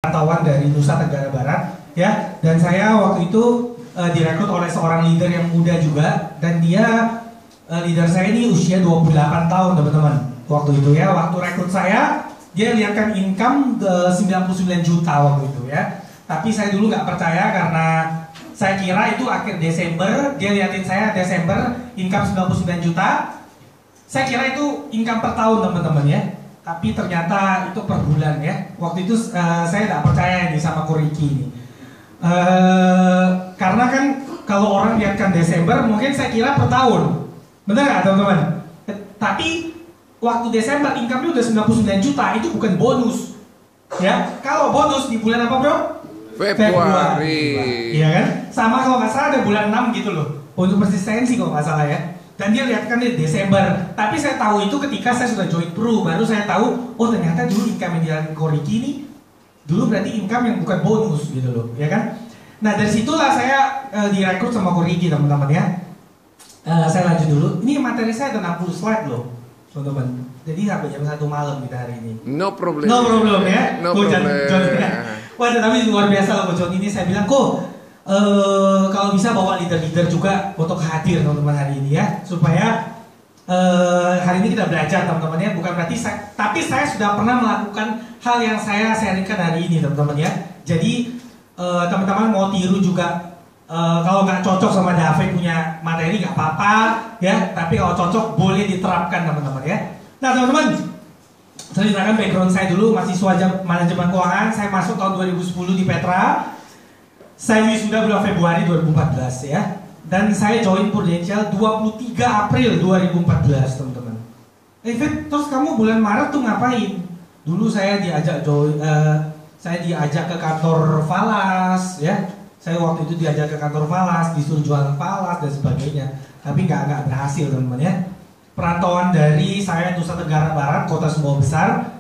Pantauan dari Nusa Tenggara Barat ya, dan saya waktu itu direkrut oleh seorang leader yang muda juga, dan dia leader saya ini usia 28 tahun teman-teman waktu itu ya. Waktu rekrut saya dia lihatkan income 99 juta waktu itu ya, tapi saya dulu nggak percaya karena saya kira itu akhir Desember. Dia liatin saya Desember income 99 juta, saya kira itu income per tahun teman-teman ya. Tapi ternyata itu per bulan ya. Waktu itu saya tidak percaya ini sama Ko Ricky ini. Karena kan kalau orang lihatkan Desember mungkin saya kira per tahun. Benar nggak teman-teman? Tapi waktu Desember income-nya udah 99 juta, itu bukan bonus. Ya, kalau bonus di bulan apa bro? Februari. Iya kan? Sama kalau nggak salah ada bulan 6 gitu loh. Untuk persistensi kalau nggak salah ya. Dan dia lihatkan di Desember. Tapi saya tahu itu ketika saya sudah join Pru, baru saya tahu, oh ternyata dulu income yang dilakukan Ko Ricky ini dulu berarti income yang bukan bonus gitu loh, ya kan? Nah dari situlah saya direkrut sama Ko Ricky teman-teman ya. Saya lanjut dulu. Ini materi saya ada 60 slide loh, teman-teman. Jadi sampai jam 1 malam kita hari ini. No problem. No problem ya. No problem. Wah tapi luar biasa loh John ini. Saya bilang kok kalau bisa bawa leader-leader juga untuk hadir teman-teman hari ini ya, supaya hari ini kita belajar teman-teman ya. Bukan berarti tapi saya sudah pernah melakukan hal yang saya sharingkan hari ini teman-teman ya. Jadi teman-teman mau tiru juga, kalau nggak cocok sama David punya materi nggak apa-apa ya, tapi kalau cocok boleh diterapkan teman-teman ya. Nah teman-teman, saya ceritakan background saya dulu. Mahasiswa manajemen keuangan, saya masuk tahun 2010 di Petra. Saya wisuda bulan Februari 2014 ya. Dan saya join Prudential 23 April 2014 teman-teman. Fit, terus kamu bulan Maret tuh ngapain? Dulu saya diajak ke kantor Falas ya. Saya waktu itu diajak ke kantor Falas, disuruh jualan Falas dan sebagainya. Tapi nggak berhasil teman-teman ya. Perantauan dari saya Nusa Tenggara Barat, kota Sumbawa Besar.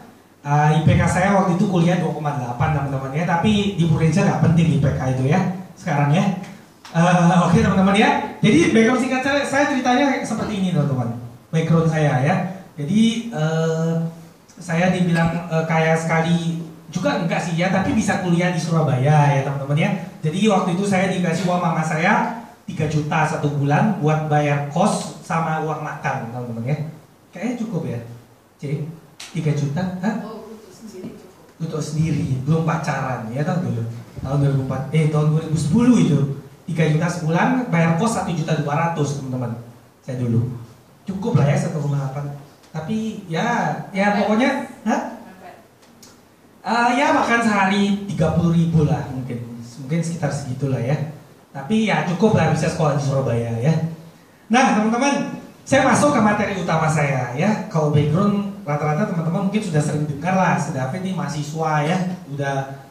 IPK saya waktu itu kuliah 2,8 teman-teman ya. Tapi di Prudential nggak penting IPK itu ya sekarang ya. Oke teman-teman ya. Jadi background singkat saya ceritanya seperti ini teman-teman. Background saya ya. Jadi saya dibilang kaya sekali juga enggak sih ya. Tapi bisa kuliah di Surabaya ya teman-teman ya. Jadi waktu itu saya dikasih uang mama saya 3 juta 1 bulan buat bayar kos sama uang makan teman-teman ya. Kayaknya cukup ya. C 3 juta, hah? Oh, untuk sendiri cukup. Untuk sendiri, belum pacaran ya tahun dulu. Tahun 2010 itu 3 juta sebulan, bayar kos 1.200.000 teman-teman. Saya dulu. Cukup lah ya 1,8. Tapi ya pokoknya, hah? Ya makan sehari 30.000 lah mungkin sekitar segitulah ya. Tapi ya cukup lah bisa sekolah di Surabaya ya. Nah teman-teman, saya masuk ke materi utama saya ya. Kalau background rata-rata teman-teman mungkin sudah sering dengar lah, David ini mahasiswa ya, udah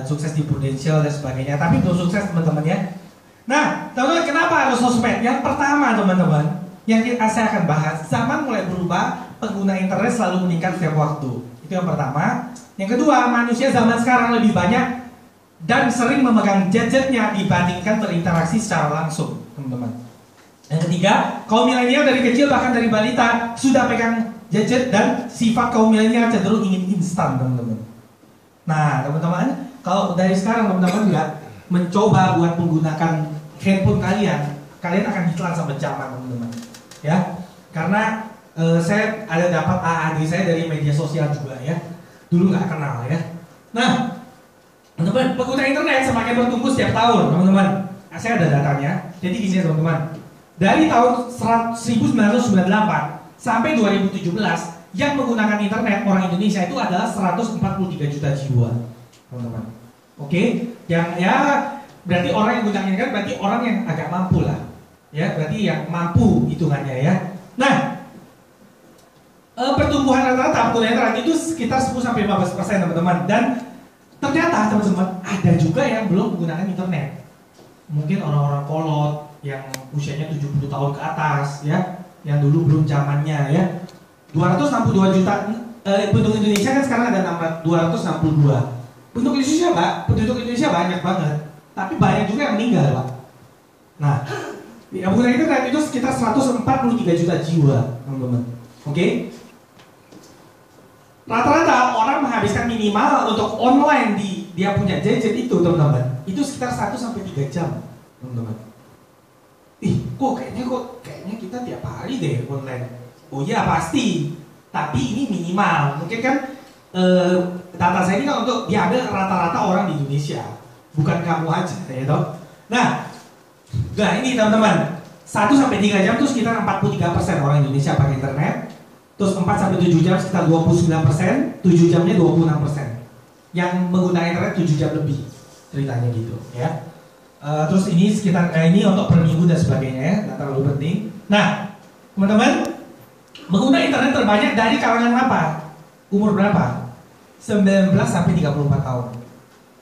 sukses di Prudential dan sebagainya. Tapi belum sukses teman-teman ya. Nah teman-teman, kenapa harus sosmed? Yang pertama teman-teman, yang saya akan bahas, zaman mulai berubah, pengguna internet selalu meningkat setiap waktu. Itu yang pertama. Yang kedua, manusia zaman sekarang lebih banyak dan sering memegang gadgetnya dibandingkan berinteraksi secara langsung, teman-teman. Yang ketiga, kaum milenial dari kecil bahkan dari balita sudah pegang gadget dan sifat kaum milenial cenderung ingin instan, teman-teman. Nah, teman-teman, kalau dari sekarang teman-teman nggak mencoba buat menggunakan handphone kalian akan ditelan sama zaman, teman-teman. Ya, karena saya ada dapat AAD saya dari media sosial juga ya. Dulu nggak kenal ya. Nah, teman-teman, pengguna internet semakin bertumbuh setiap tahun, teman-teman. Saya ada datanya. Jadi gini teman-teman, dari tahun 1998 sampai 2017 yang menggunakan internet orang Indonesia itu adalah 143 juta jiwa, teman-teman. Oke, yang ya berarti orang yang menggunakan internet berarti orang yang agak mampu lah, ya berarti yang mampu hitungannya ya. Nah, pertumbuhan rata-rata pengguna internet itu sekitar 10-15% teman-teman. Dan ternyata teman-teman ada juga yang belum menggunakan internet. Mungkin orang-orang kolot yang usianya 70 tahun ke atas ya, yang dulu belum zamannya ya. 262 juta penduduk Indonesia kan sekarang ada 262. Penduduk Indonesia banyak banget, tapi banyak juga yang meninggal Pak. Nah, yang pengguna internet itu sekitar 143 juta jiwa teman-teman. Oke? Rata-rata orang menghabiskan minimal untuk online di dia punya gadget itu teman-teman, itu sekitar 1-3 jam teman-teman. Kok kayaknya kita tiap hari deh online. Oh iya pasti, tapi ini minimal. Mungkin kan data saya ini kan untuk diambil rata-rata orang di Indonesia, bukan kamu aja, ya toh. Nah ini teman-teman, 1-3 jam itu sekitar 43% orang Indonesia pakai internet. Terus 4-7 jam sekitar 29%, 7 jamnya 26%. Yang menggunakan internet 7 jam lebih, ceritanya gitu ya. Terus ini sekitar ini untuk per minggu dan sebagainya ya, nggak terlalu penting. Nah, teman-teman, menggunakan internet terbanyak dari kalangan apa? Umur berapa? 19-34 tahun.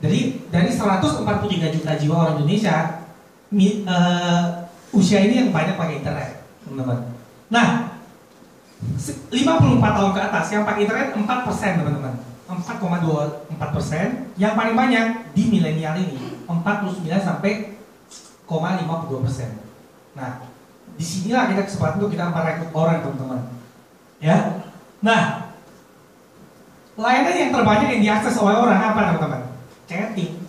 Jadi dari 143 juta jiwa orang Indonesia, usia ini yang banyak pakai internet, teman-teman. Nah, 54 tahun ke atas yang pakai internet 4%, teman-teman. 4,24%. Yang paling banyak di milenial ini 49,52%. Nah, disinilah kita kesempatan untuk kita merekrut orang, teman-teman. Ya. Nah, layanan yang terbanyak yang diakses oleh orang apa, teman-teman? Chatting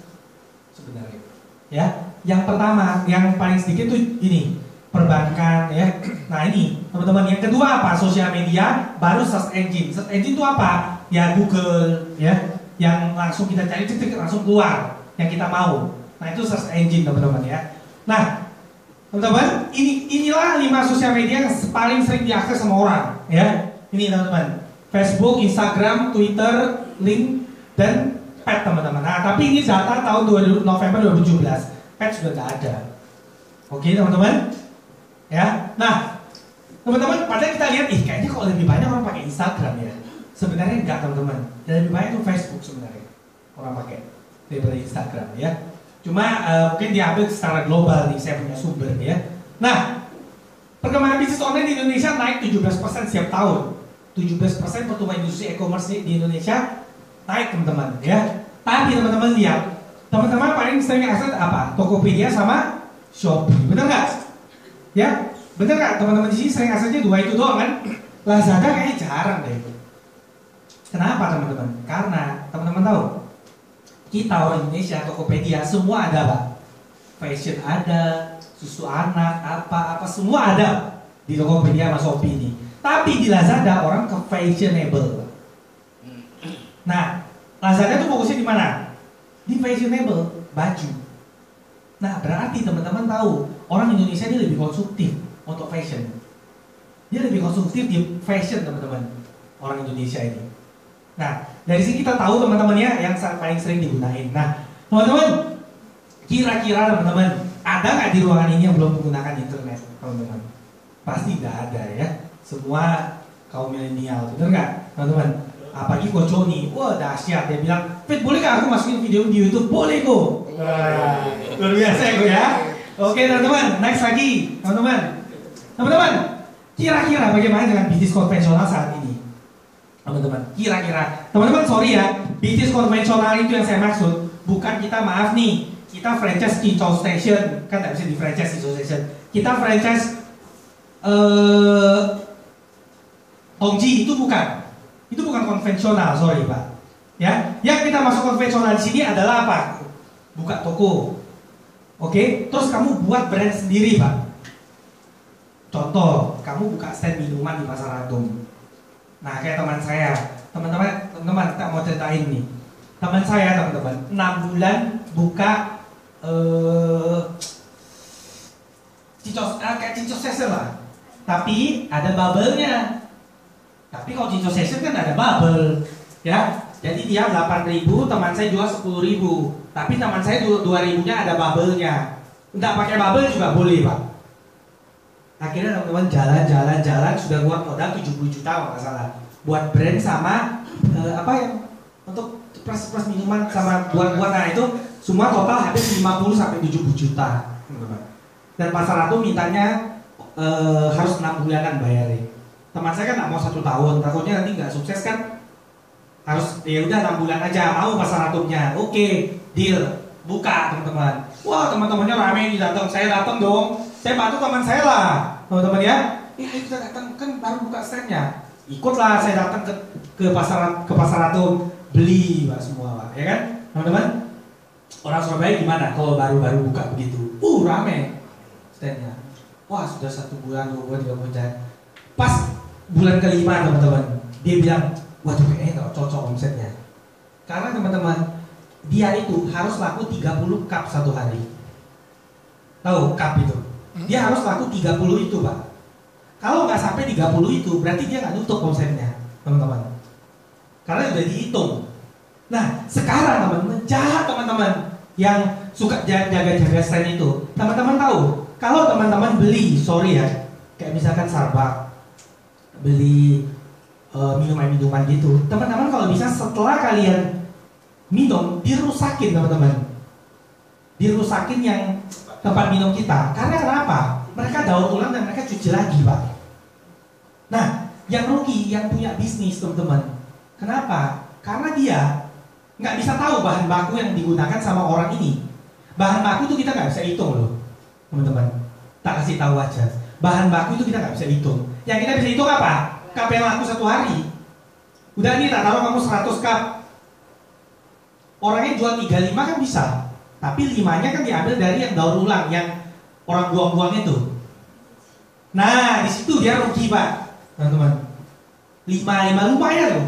sebenarnya. Ya. Yang pertama, yang paling sedikit tuh ini, perbankan ya. Nah, ini, teman-teman, yang kedua apa? Sosial media, baru search engine. Search engine itu apa? Ya Google ya, yang langsung kita cari cetik langsung keluar yang kita mau. Nah, itu search engine, teman-teman ya. Nah, teman-teman, inilah 5 sosial media yang paling sering diakses sama orang ya. Ini teman-teman, Facebook, Instagram, Twitter, Link, dan Pet, teman-teman. Nah, tapi ini data tahun November 2017. Pet sudah nggak ada. Oke, teman-teman. Ya. Nah, teman-teman, padahal kita lihat, kayaknya kok lebih banyak orang pakai Instagram ya. Sebenarnya enggak, teman-teman. Dan lebih banyak itu Facebook sebenarnya orang pakai daripada Instagram ya. Cuma mungkin diambil secara global nih, saya punya sumber ya. Nah, perkembangan bisnis online di Indonesia naik 17% setiap tahun. 17% pertumbuhan industri e-commerce di Indonesia naik, teman-teman ya. Tapi teman-teman lihat, teman-teman paling sering akses apa? Tokopedia sama Shopee, bener nggak? Ya, bener nggak? Teman-teman di sini sering aksesnya 2 itu doang kan? Lazada kayaknya jarang deh. Kenapa, teman-teman? Karena teman-teman tahu, kita orang Indonesia, Tokopedia semua ada, Pak. Fashion ada, susu anak, apa semua ada di Tokopedia sama Shopee ini. Tapi di Lazada orang ke fashionable. Nah, Lazada itu fokusnya di mana? Di fashionable, baju. Nah, berarti teman-teman tahu, orang Indonesia ini lebih konsumtif untuk fashion. Dia lebih konsumtif di fashion, teman-teman. Orang Indonesia ini. Nah, dari sini kita tahu, teman-teman ya, yang paling sering digunain. Nah, teman-teman, kira-kira teman-teman, ada nggak di ruangan ini yang belum menggunakan internet, teman-teman? Pasti nggak ada ya. Semua kaum milenial, bener nggak, teman-teman? Apalagi Ko Joni, wah dahsyat, dia bilang, Fit, boleh nggak aku masukin video di YouTube? Boleh kok. Luar biasa ya. Oke, teman-teman, next lagi, teman-teman. Teman-teman, kira-kira bagaimana dengan bisnis konvensional saat ini? Teman-teman, kira-kira, teman-teman, sorry ya, bisnis konvensional itu yang saya maksud, bukan kita, maaf nih, kita franchise Cincau Station, kan tidak bisa di franchise Cincau Station, kita franchise Tongji, itu bukan konvensional, sorry Pak. Ya, yang kita masuk konvensional di sini adalah apa? Buka toko, oke? Terus kamu buat brand sendiri, Pak. Contoh, kamu buka stand minuman di Pasar Atom. Nah, kayak teman saya, teman-teman, kita mau ceritain nih. Teman saya, teman-teman, 6 bulan buka kayak Cincau Station lah. Tapi ada bubble-nya. Tapi kalau Cincau Station kan ada bubble, ya. Jadi dia 8.000, teman saya jual 10.000. Tapi teman saya 2.000-nya ada bubble-nya. Nggak pakai bubble juga boleh, Pak. Akhirnya teman-teman jalan sudah keluar modal 70 juta kalau nggak salah. Buat brand sama apa yang untuk plus minuman sama buat nah itu semua total habis 50 sampai 70 juta, teman-teman. Dan Pasar Ratu mintanya harus 6 bulanan bayarnya. Teman saya kan nggak mau 1 tahun, takutnya nanti nggak sukses kan. Harus ya udah 6 bulan aja, mau Pasar Ratunya. Oke, deal. Buka, teman-teman. Wah, teman-temannya rame nih datang. Saya datang dong. Saya bantu teman saya lah, teman-teman ya. Kita datang kan baru buka standnya. Ikutlah saya datang ke pasar Ratu, beli Pak semua Pak, ya kan? Teman-teman, orang Surabaya gimana kalau baru-baru buka begitu? Rame standnya. Wah, sudah 1 bulan, 2 bulan, 3 bulan. Pas bulan kelima teman-teman, dia bilang, waduh kayaknya nggak cocok omsetnya. Karena teman-teman, dia itu harus laku 30 cup satu hari. Tahu cup itu? Dia harus laku 30 itu, Pak. Kalau nggak sampai 30 itu, berarti dia nggak nutup omsetnya, teman-teman. Karena sudah dihitung. Nah, sekarang teman-teman, jahat teman-teman yang suka jaga-jaga stand itu. Teman-teman tahu, kalau teman-teman beli, sorry ya, kayak misalkan Starbucks, beli minuman-minuman gitu, teman-teman kalau bisa setelah kalian minum, dirusakin teman-teman. Dirusakin yang tempat minum kita. Karena kenapa? Mereka daur ulang dan mereka cuci lagi, Pak. Nah, yang rugi, yang punya bisnis teman-teman. Kenapa? Karena dia nggak bisa tahu bahan baku yang digunakan sama orang ini. Bahan baku itu kita nggak bisa hitung loh, teman-teman. Tak kasih tahu aja. Bahan baku itu kita nggak bisa hitung. Yang kita bisa hitung apa? Cup yang laku 1 hari. Udah nih, tak taruh kamu 100 cup. Orangnya jual 35 kan bisa. Tapi 5-nya kan diambil dari yang daur ulang, yang orang buang-buang itu. Nah, di situ dia rugi, Pak, teman-teman. 5 lumayan loh.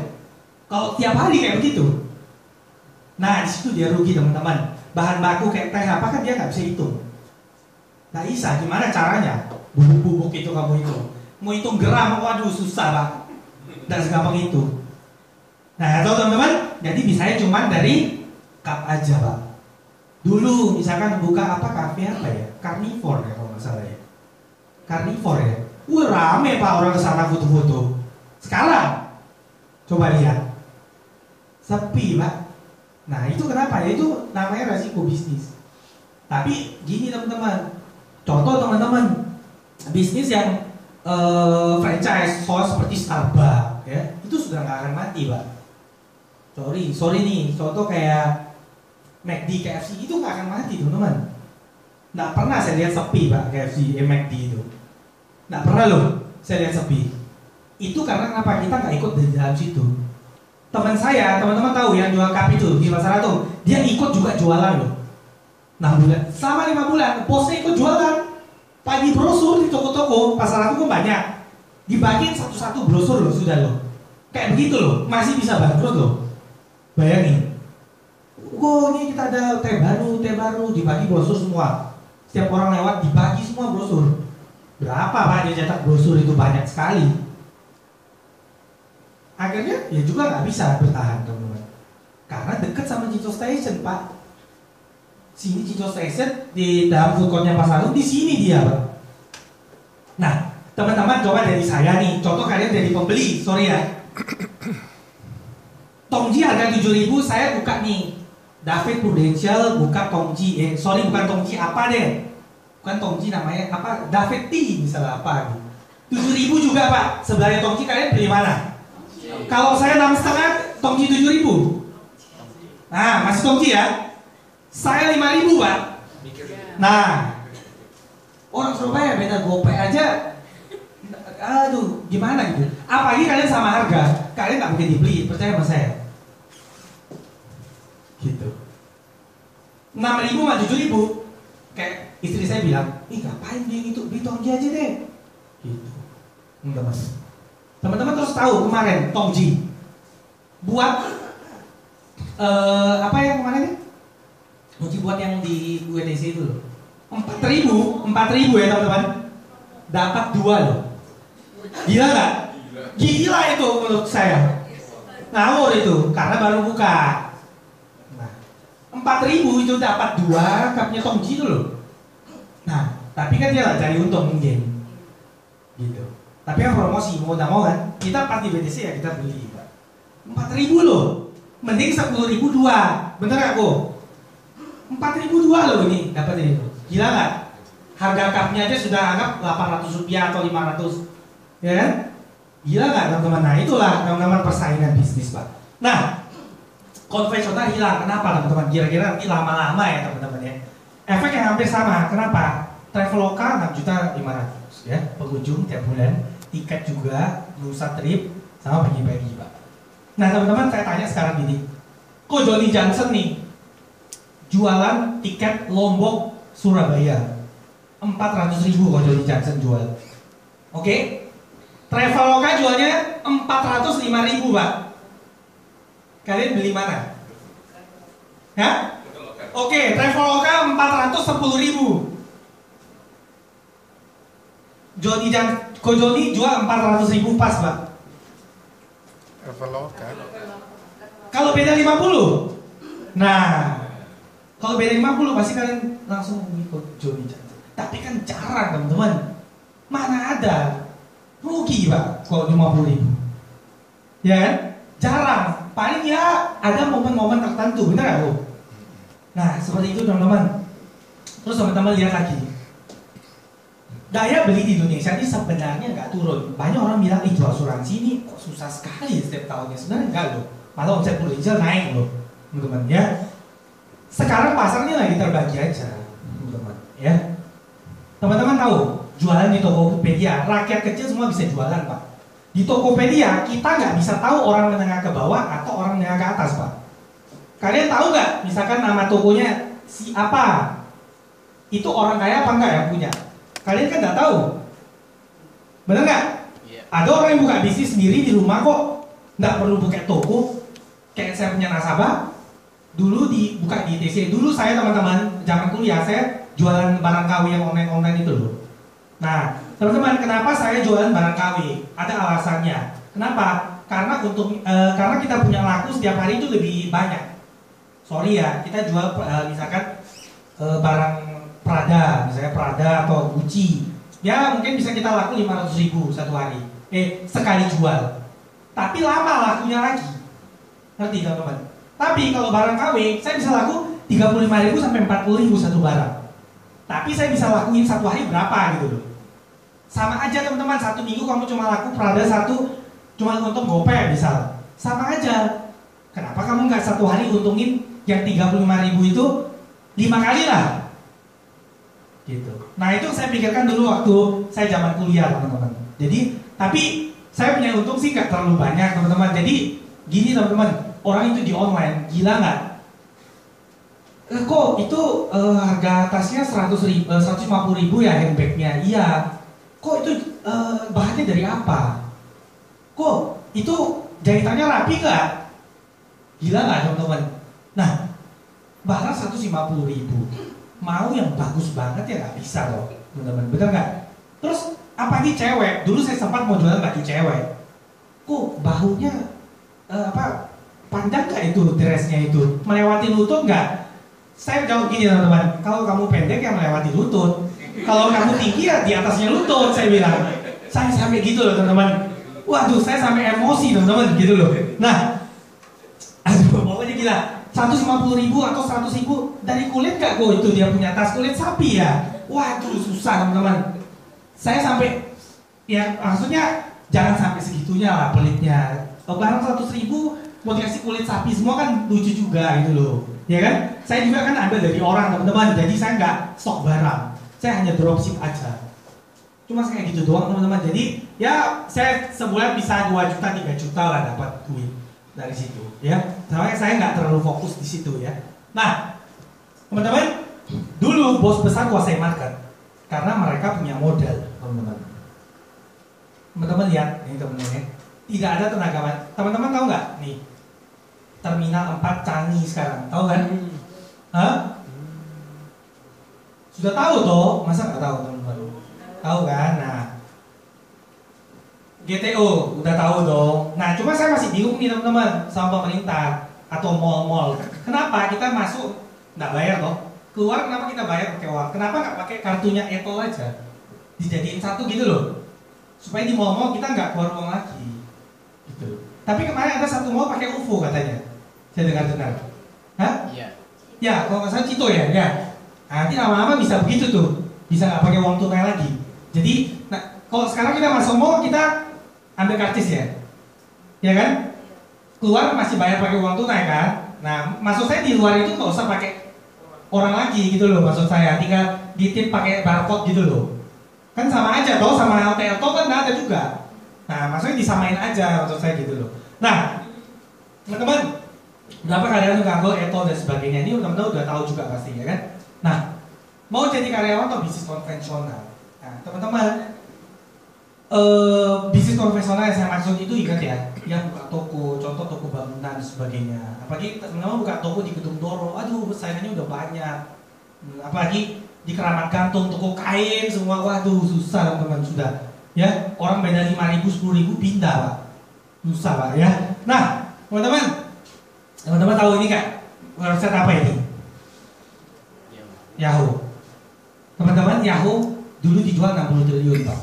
Kalau tiap hari kayak begitu. Nah, di situ dia rugi, teman-teman. Bahan baku kayak teh apa kan dia nggak bisa hitung. Nah, Isa, gimana caranya? Bubuk-bubuk itu kamu hitung. Mau hitung gram, waduh susah, Pak. Nggak segampang itu. Nah, tahu teman-teman? Jadi bisanya cuma dari cup aja, Pak. Dulu misalkan buka apa, kafe apa ya? Carnivore ya kalau nggak salah ya. Carnivore ya. Rame, Pak, orang kesana foto-foto. Sekarang coba lihat, sepi, Pak. Nah, itu kenapa? Ya itu namanya resiko bisnis. Tapi gini teman-teman, contoh teman-teman, bisnis yang franchise soal seperti Starbucks ya, itu sudah nggak akan mati, Pak. Sorry nih, contoh kayak McD, KFC itu nggak akan mati, teman-teman. Nggak pernah saya lihat sepi, Pak, KFC, McD itu. Nggak pernah loh saya lihat sepi. Itu karena kenapa? Kita nggak ikut di dalam situ. Teman saya, teman-teman tahu yang jual cup itu di Pasar Ratu, dia ikut juga jualan loh. 6 bulan, selama 5 bulan, bosnya ikut jualan. Pagi brosur di toko-toko Pasar Ratu kan banyak. Dibagiin satu-satu brosur loh, sudah loh. Kayak begitu loh, masih bisa bangkrut loh. Bayangin. Ini kita ada teh baru, dibagi brosur semua. Setiap orang lewat dibagi semua brosur. Berapa, Pak, dia cetak brosur itu banyak sekali. Akhirnya ya juga nggak bisa bertahan, teman-teman. Karena dekat sama Cico Station, Pak. Sini Cico Station di dalam food courtnya Pasar Ratu, di sini dia, Pak. Nah, teman-teman coba dari saya nih, contoh kalian dari pembeli, sorry ya. Tongji harga 7.000, saya buka nih. David Prudential buka Tongji, bukan Tongji apa deh. Bukan Tongji namanya apa? David Tea misalnya apa gitu. 7.000 juga, Pak. Sebelahnya Tongji, kalian beli mana? Kalau saya 6,5, Tongji 7.000. Nah, masih Tongji ya. Saya 5.000, Pak. Nah, orang Surabaya beda gopay aja. Aduh, gimana gitu. Apalagi kalian sama harga, kalian nggak mungkin dibeli, percaya sama saya. Gitu. 6.000 sama 7.000. Kayak istri saya bilang, ngapain beli itu, beli Tongji aja deh. Gitu. Enggak, Mas. Teman-teman terus tahu kemarin Tongji buat apa yang kemarin ya? Tongji buat yang di UNDC itu loh. 4.000 ya teman-teman. Dapat 2 loh. Gila nggak? Gila itu menurut saya. Ngawur itu karena baru buka. Nah, 4.000 itu dapat 2 cupnya Tongji itu loh. Nah, tapi kan dia nggak cari untung mungkin. Gitu. Tapi kan promosi, mau nggak mau kan, kita pas di BTC ya kita beli, Pak. 4.000 loh, mending 10.000 2, bener gak, Bu? 4.000 2 loh ini, dapat ini. Gila nggak? Harga cupnya aja sudah anggap 800 rupiah atau 500, ya kan? Gila nggak, teman-teman? Nah, itulah teman-teman persaingan bisnis, Pak. Nah, konvensional hilang, kenapa, teman-teman? Kira-kira nanti lama-lama ya, teman-teman ya. Efek yang hampir sama, kenapa? Traveloka 6.500.000 ya, pengunjung tiap bulan. Tiket juga, lusa trip, sama pagi-pagi, Pak. Nah, teman-teman, saya tanya sekarang gini, kok Johnny Johnson nih jualan tiket Lombok Surabaya 400.000 kalau Johnny Johnson jual. Oke? Traveloka jualnya 405.000 Pak. Kalian beli mana? Hah? Oke, Traveloka 410.000. Johnny jual 400.000 pas Pak. Traveloka. Kalau beda 50. Nah, kalau beda 50 pasti kalian langsung ikut Johnny Johnson. Tapi kan jarang teman-teman. Mana ada rugi Pak kalau 50.000. Ya kan? Jarang. Paling ya ada momen-momen tertentu, benar nggak Bu? Nah, seperti itu teman-teman. Terus teman-teman lihat lagi. Daya beli di Indonesia ini sebenarnya nggak turun. Banyak orang bilang itu asuransi ini kok susah sekali setiap tahunnya. Sebenarnya enggak loh. Malah omset Prudential naik loh, teman-teman ya. Sekarang pasarnya lagi terbagi aja, teman-teman ya. Teman-teman tahu jualan di Tokopedia, rakyat kecil semua bisa jualan Pak. Di Tokopedia kita nggak bisa tahu orang menengah ke bawah atau orang menengah ke atas Pak. Kalian tahu nggak? Misalkan nama tokonya si apa, itu orang kaya apa enggak yang punya? Kalian kan nggak tahu, benar nggak? Yeah. Ada orang yang buka bisnis sendiri di rumah kok, nggak perlu buka toko. Kayak saya punya nasabah, dulu dibuka di ITC. Dulu saya teman-teman zaman kuliah saya jualan barang KW yang online itu loh. Nah teman-teman, kenapa saya jualan barang KW? Ada alasannya. Kenapa? Karena karena kita punya laku setiap hari itu lebih banyak. Sorry ya, kita jual misalkan barang Prada, misalnya Prada atau Gucci, ya mungkin bisa kita laku 500.000 satu hari, sekali jual. Tapi lama lakunya lagi, ngerti teman-teman? Tapi kalau barang KW, saya bisa laku 35.000 sampai 40.000 satu barang. Tapi saya bisa lakuin satu hari berapa gitu loh. Sama aja teman-teman, satu minggu kamu cuma laku Prada satu, cuma untung gopay misal. Sama aja. Kenapa kamu nggak satu hari untungin yang 35.000 itu 5 kali lah? Gitu. Nah itu saya pikirkan dulu waktu saya zaman kuliah teman-teman. Jadi, tapi saya punya untung sih nggak terlalu banyak teman-teman. Jadi gini teman-teman, orang itu di online gila nggak? Kok itu harga tasnya 150.000 ya handbagnya? Iya. Kok itu bahannya dari apa? Kok itu jahitannya rapi nggak? Gila nggak teman-teman? Nah, barang 150.000, mau yang bagus banget ya nggak bisa loh, teman-teman. Bener nggak? Terus apalagi cewek? Dulu saya sempat mau jualan baju cewek. Kok bahunya panjang nggak itu dressnya itu? Melewati lutut nggak? Saya jawab gini teman-teman, kalau kamu pendek ya melewati lutut, kalau kamu tinggi ya di atasnya lutut, saya bilang. Saya sampai gitu loh teman-teman. Waduh, saya sampai emosi teman-teman gitu loh. Nah, aduh pokoknya gila. 150.000 atau 100.000 dari kulit gak kok itu dia punya tas kulit sapi ya? Waduh susah teman-teman. Saya sampai ya maksudnya jangan sampai segitunya lah pelitnya. Barang 100.000 mau dikasih kulit sapi semua kan lucu juga gitu loh. Ya kan? Saya juga kan ambil dari orang teman-teman. Jadi saya nggak stok barang. Saya hanya dropship aja. Cuma kayak gitu doang teman-teman. Jadi ya saya sebulan bisa 2 juta 3 juta lah dapat duit dari situ ya. Soalnya saya nggak terlalu fokus di situ ya. Nah teman-teman, dulu bos besar kuasai market karena mereka punya modal teman-teman. Teman-teman lihat ini teman-teman, tidak ada tenaga. Teman-teman tahu nggak nih Terminal 4 Changi sekarang, tahu kan? Hah? Sudah tahu toh, masa nggak tahu teman-teman? Tahu kan? Nah GTO udah tahu dong. Nah cuma saya masih bingung nih teman-teman sama pemerintah atau mall-mall. Kenapa kita masuk nggak bayar toh? Keluar kenapa kita bayar pakai uang? Kenapa nggak pakai kartunya Apple aja? Dijadiin satu gitu loh. Supaya di mall-mall kita nggak keluar uang lagi. Gitu. Tapi kemarin ada satu mall pakai UFO katanya. Saya dengar-dengar. Hah? Iya. Ya kalau nggak salah Cito ya. Ya. Nanti lama-lama bisa begitu tuh. Bisa nggak pakai uang tunai lagi. Jadi, nah kalau sekarang kita masuk mall kita ambil karcis ya, ya kan? Keluar masih bayar pakai uang tunai kan? Nah, maksud saya di luar itu nggak usah pakai orang lagi gitu loh, maksud saya tinggal ditip pakai barcode gitu loh. Kan sama aja toh, sama LTL toh kan nggak ada juga. Nah, maksudnya disamain aja maksud saya gitu loh. Nah, teman-teman, Berapa karyawan yang nganggur, etol dan sebagainya. Ini teman-teman udah tahu juga pasti ya kan. Nah, mau jadi karyawan atau bisnis konvensional. Nah, teman-teman, bisnis konvensional yang saya maksud itu ingat ya, yang buka toko, contoh toko bangunan dan sebagainya. Apalagi teman-teman buka toko di Gedung Doro, aduh saingannya udah banyak. Apalagi di Keramat Gantung, toko kain semua, waduh susah teman-teman sudah. Ya, orang beda 5.000, 10.000 pindah pak, susah pak ya. Nah, teman-teman tahu ini kak, website apa ini? Yahoo. Teman-teman, Yahoo dulu dijual 60 triliun pak.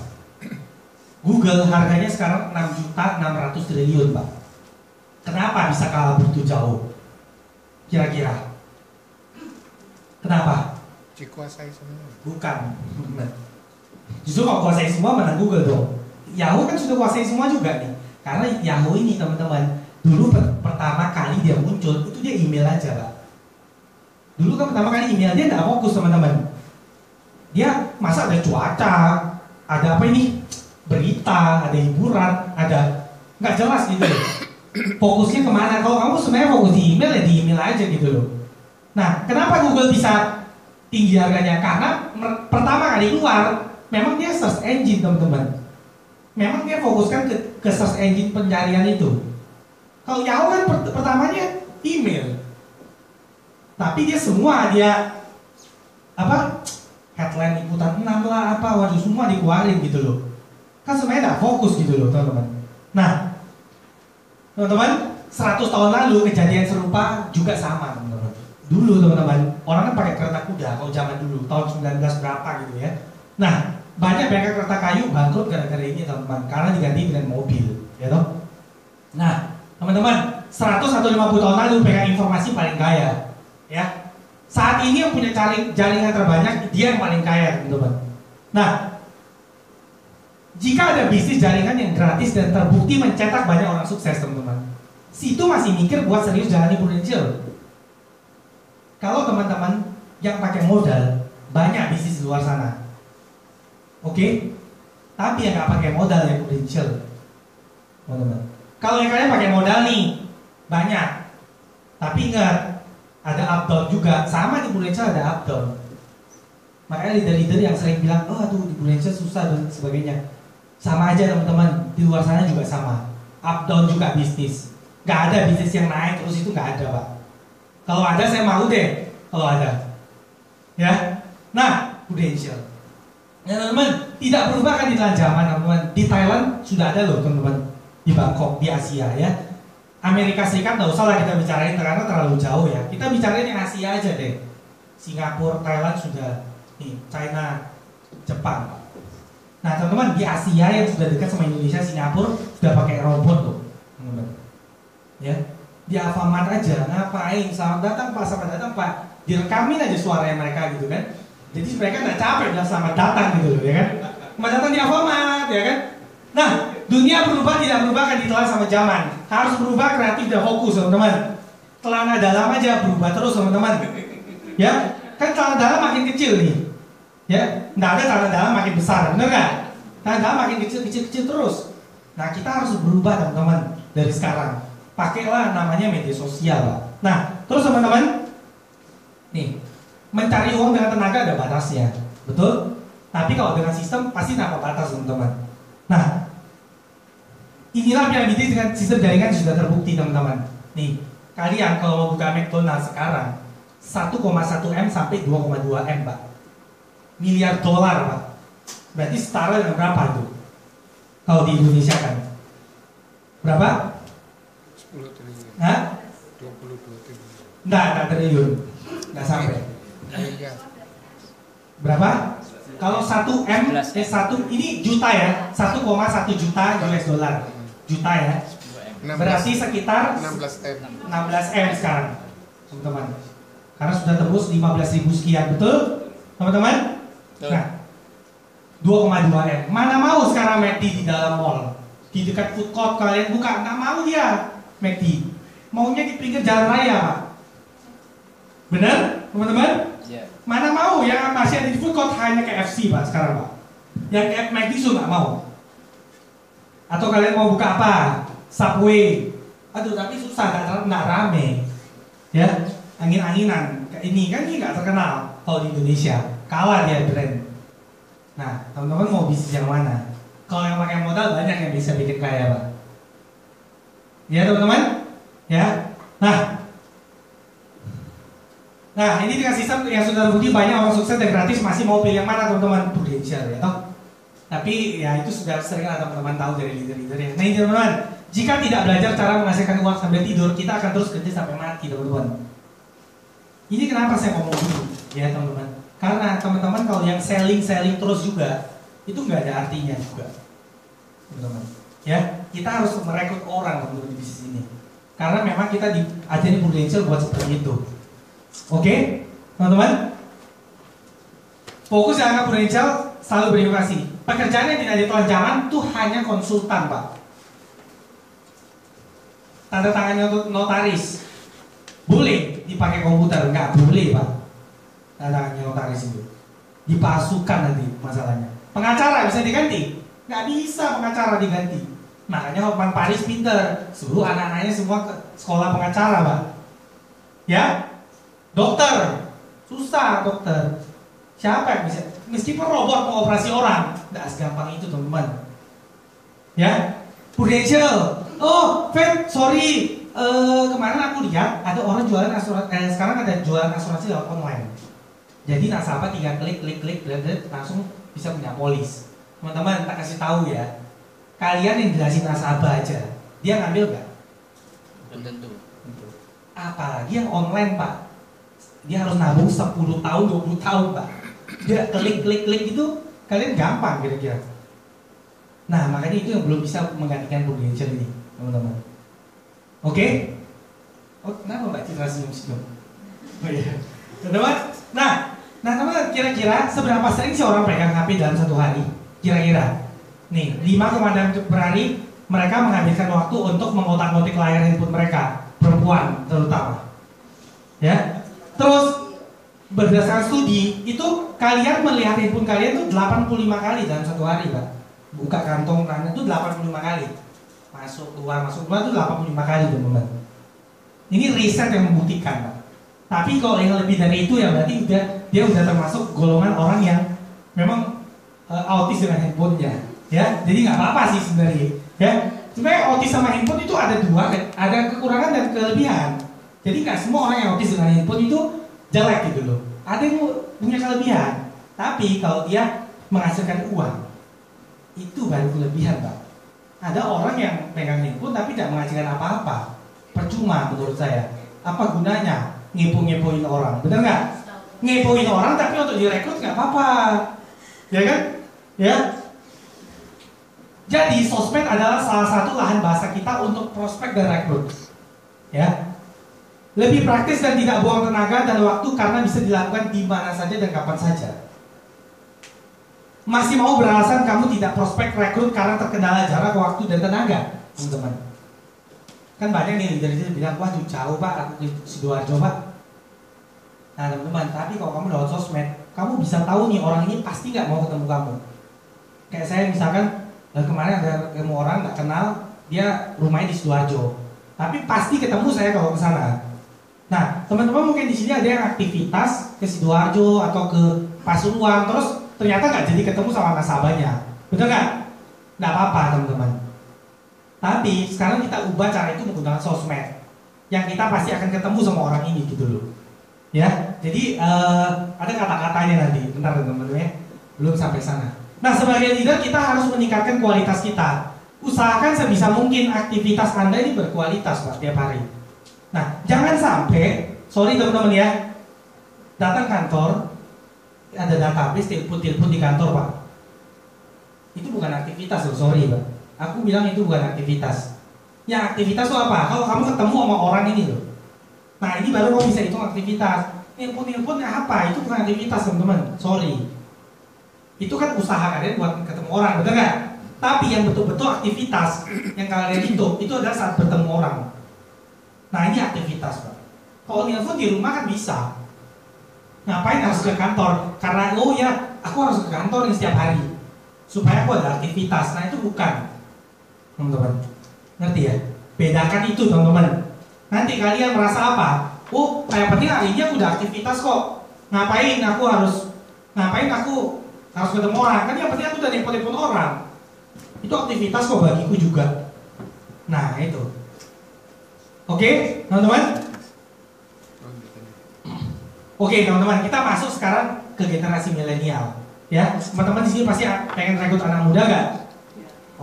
Google harganya sekarang 6.600.000.000 pak. Kenapa bisa kalah begitu jauh? Kira-kira? Kenapa? Dikuasai semua. Bukan. Justru kalau kuasai semua menang Google dong. Yahoo kan sudah kuasai semua juga nih. Karena Yahoo ini teman-teman, dulu pertama kali dia muncul itu dia email aja pak. Dulu kan pertama kali email dia nggak fokus teman-teman. Dia masa ada cuaca, ada apa ini? Berita, ada hiburan, ada nggak jelas gitu loh. Fokusnya kemana? Kalau kamu sebenarnya fokus di email ya di email aja gitu loh. Nah, kenapa Google bisa tinggi harganya? Karena pertama kali keluar, memang dia search engine teman-teman. Memang dia fokuskan ke search engine pencarian itu. Kalau Yahoo kan pertamanya email, tapi dia semua dia apa headline liputan 6 lah apa, waduh semua dikeluarin gitu loh. Kan sebenarnya nggak fokus gitu loh teman-teman. Nah, teman-teman, 100 tahun lalu kejadian serupa juga sama teman-teman. Dulu teman-teman, orang kan pakai kereta kuda kalau zaman dulu, tahun 19 berapa gitu ya. Nah, banyak bengkel kereta kayu bangkrut gara-gara ini teman-teman, karena diganti dengan mobil, ya toh. Nah, teman-teman, 100 atau 50 tahun lalu pegang informasi paling kaya, ya. Saat ini yang punya jaringan terbanyak, dia yang paling kaya, teman-teman. Nah, jika ada bisnis jaringan yang gratis dan terbukti mencetak banyak orang sukses, teman-teman, situ masih mikir buat serius jalani prudential. Kalau teman-teman yang pakai modal, banyak bisnis di luar sana. Oke? Tapi yang nggak pakai modal ya prudential, teman-teman. Kalau yang kalian pakai modal nih, banyak. Tapi ingat, ada up down juga. Sama di prudential ada up down. Makanya leader-leader yang sering bilang, oh aduh di prudential susah dan sebagainya. Sama aja teman-teman, di luar sana juga sama. Up down juga bisnis. Gak ada bisnis yang naik terus itu gak ada pak. Kalau ada saya mau deh, kalau ada. Ya, nah prudential. Ya teman-teman, tidak berubah kan di dalam zaman teman-teman. Di Thailand sudah ada loh teman-teman. Di Bangkok, di Asia ya. Amerika Serikat gak usah lah kita bicarain karena terlalu jauh ya. Kita bicarain yang Asia aja deh. Singapura, Thailand sudah. Nih, China, Jepang. Nah teman-teman, di Asia yang sudah dekat sama Indonesia, Singapura sudah pakai robot loh, teman-teman. Ya, di Alfamart aja ngapain? Selamat datang pak, selamat datang pak. Direkamin aja suaranya mereka gitu kan. Jadi mereka nggak capek bilang selamat datang gitu loh, ya kan? Selamat datang di Alfamart, ya kan? Nah, dunia berubah tidak berubah kan ditelan sama zaman. Harus berubah kreatif dan fokus, teman-teman. Celana dalam aja berubah terus, teman-teman. Ya, kan celana dalam makin kecil nih. Ya, nggak ada celana dalam makin besar, bener nggak? Celana dalam makin kecil terus. Nah, kita harus berubah teman-teman dari sekarang. Pakailah namanya media sosial, Pak. Nah, terus teman-teman, nih, mencari uang dengan tenaga ada batasnya, betul? Tapi kalau dengan sistem pasti tanpa batas, teman-teman. Nah, inilah PIBT dengan sistem jaringan sudah terbukti, teman-teman. Nih, kalian kalau mau buka McDonald's sekarang 1,1 M sampai 2,2 M, Pak. Miliar dolar, Pak. Berarti setara dengan berapa itu? Kalau di Indonesia kan berapa? 10 triliun. Hah? 22 triliun. Enggak triliun. Enggak sampai. Iya. Berapa? Kalau 1 M, 1 ini juta ya. 1,1 juta US dollar. Juta ya. Berarti sekitar 16 M. 16 M sekarang, teman-teman. Karena sudah tembus 15.000 sekian, betul? Teman-teman? Nah, 2,2 M. Mana mau sekarang McD di dalam mall? Di dekat food court kalian buka, nggak mau dia McD. Maunya di pinggir jalan raya, Pak. Benar, teman-teman? Yeah. Mana mau yang masih ada di food court hanya KFC, Pak, sekarang, Pak. Yang kayak McD itu nggak mau. Atau kalian mau buka apa? Subway. Aduh, tapi susah, nggak rame. Ya, angin-anginan. Ini kan ini nggak terkenal kalau di Indonesia. Kalah dia brand. Nah, teman-teman mau bisnis yang mana? Kalau yang pakai modal banyak yang bisa bikin kaya, Pak. Ya, teman-teman? Ya. Nah, ini dengan sistem yang sudah terbukti banyak orang sukses dan gratis masih mau pilih yang mana, teman-teman? Prudential ya, toh? Tapi ya itu sudah sering lah teman-teman tahu dari leader-leader ya. Nah, ini teman-teman, jika tidak belajar cara menghasilkan uang sambil tidur, kita akan terus kerja sampai mati, teman-teman. Ini kenapa saya ngomong dulu, ya teman-teman? Karena teman-teman kalau yang selling terus juga, itu nggak ada artinya juga, teman-teman. Ya, kita harus merekrut orang untuk di bisnis ini. Karena memang kita diajari Prudential buat seperti itu. Oke, teman-teman. Fokus yang Prudential selalu berinovasi. Pekerjaan yang tidak ditelanjangan itu hanya konsultan, Pak. Tanda tangannya notaris boleh dipakai komputer, nggak boleh, Pak. Tanda tangannya notaris itu dipalsukan nanti masalahnya. Pengacara bisa diganti? Nggak bisa pengacara diganti. Makanya Hotman Paris pinter, suruh anak-anaknya semua ke sekolah pengacara, Pak. Ya. Dokter, susah dokter. Siapa yang bisa? Meskipun robot mau operasi orang, nggak segampang itu, teman-teman. Ya, Prudential. Oh, Fed, sorry. Kemarin aku lihat ada orang jualan asuransi. Sekarang ada jualan asuransi lewat online. Jadi nasabah tinggal klik, langsung bisa punya polis. Teman-teman, tak kasih tahu ya. Kalian yang jelasin nasabah aja, dia ngambil nggak? Belum tentu. Apalagi yang online, Pak. Dia harus nabung 10 tahun, 20 tahun, Pak. Dia klik itu, kalian gampang kira-kira. Nah, makanya itu yang belum bisa menggantikan Prudential ini, teman-teman. Oke? Oh, kenapa Mbak Citra senyum-senyum? Oh iya. Teman-teman, nah teman-teman, kira-kira seberapa sering sih orang pegang HP dalam satu hari? Kira-kira. Nih, 5,6 per hari mereka menghabiskan waktu untuk mengotak-ngotik layar handphone mereka, perempuan terutama. Ya. Terus berdasarkan studi itu kalian melihat handphone kalian tuh 85 kali dalam satu hari, Pak. Buka kantong tangan itu 85 kali. Masuk keluar itu 85 kali, teman-teman. Ini riset yang membuktikan, Pak. Tapi kalau yang lebih dari itu ya berarti dia udah termasuk golongan orang yang memang autis dengan handphonenya, ya. Jadi nggak apa-apa sih sebenarnya, ya. Sebenarnya autis sama handphone itu ada dua, ada kekurangan dan kelebihan. Jadi nggak semua orang yang autis dengan handphone itu jelek gitu loh. Ada yang punya kelebihan. Tapi kalau dia menghasilkan uang, itu baru kelebihan, Pak. Ada orang yang pegang handphone tapi tidak menghasilkan apa-apa. Percuma menurut saya. Apa gunanya ngepo-ngepoin orang? Benar nggak? Ngepoin orang tapi untuk direkrut nggak apa-apa. Ya kan? Ya. Jadi sosmed adalah salah satu lahan bahasa kita untuk prospek dan rekrut. Ya. Lebih praktis dan tidak buang tenaga dan waktu karena bisa dilakukan di mana saja dan kapan saja. Masih mau beralasan kamu tidak prospek rekrut karena terkendala jarak, waktu dan tenaga, teman-teman? Kan banyak nih dari situ bilang, wah jauh Pak, aku di Sidoarjo Pak. Nah teman-teman, tapi kalau kamu lewat sosmed, kamu bisa tahu nih orang ini pasti nggak mau ketemu kamu. Kayak saya misalkan kemarin ada ketemu orang nggak kenal, dia rumahnya di Sidoarjo, tapi pasti ketemu saya kalau ke sana. Nah, teman-teman mungkin di sini ada yang aktivitas ke Sidoarjo atau ke Pasuruan, terus ternyata nggak jadi ketemu sama nasabahnya, betul nggak? Nggak apa-apa, teman-teman. Tapi sekarang kita ubah cara itu menggunakan sosmed, yang kita pasti akan ketemu sama orang ini gitu loh. Ya, jadi ada kata-katanya nanti, bentar teman-teman ya, belum sampai sana. Nah, sebagai leader kita harus meningkatkan kualitas kita. Usahakan sebisa mungkin aktivitas Anda ini berkualitas, Pak, tiap hari. Nah, jangan sampai, sorry teman-teman ya, datang kantor, ada database, telepon di kantor, Pak. Itu bukan aktivitas loh, sorry Pak. Aku bilang itu bukan aktivitas. Ya aktivitas itu apa? Kalau kamu ketemu sama orang ini loh. Nah ini baru kamu bisa hitung aktivitas. Telepon-teleponnya apa? Itu bukan aktivitas, teman-teman. Sorry. Itu kan usaha kalian buat ketemu orang, betul nggak? Tapi yang betul-betul aktivitas yang kalian hitung itu adalah saat bertemu orang. Nah ini aktivitas, Pak. Kalau telepon di rumah kan bisa. Ngapain harus ke kantor? Karena oh ya, aku harus ke kantor nih setiap hari supaya aku ada aktivitas. Nah itu bukan, teman-teman. Ngerti ya? Bedakan itu, teman-teman. Nanti kalian merasa apa? Oh, yang penting hari ini aku udah aktivitas kok. Ngapain aku harus ketemu orang? Kan yang penting aku udah nelpon orang. Itu aktivitas kok bagiku juga. Nah, itu. Oke, teman-teman? Oke, teman-teman, kita masuk sekarang ke generasi milenial. Ya, teman-teman di sini pasti pengen rekrut anak muda gak?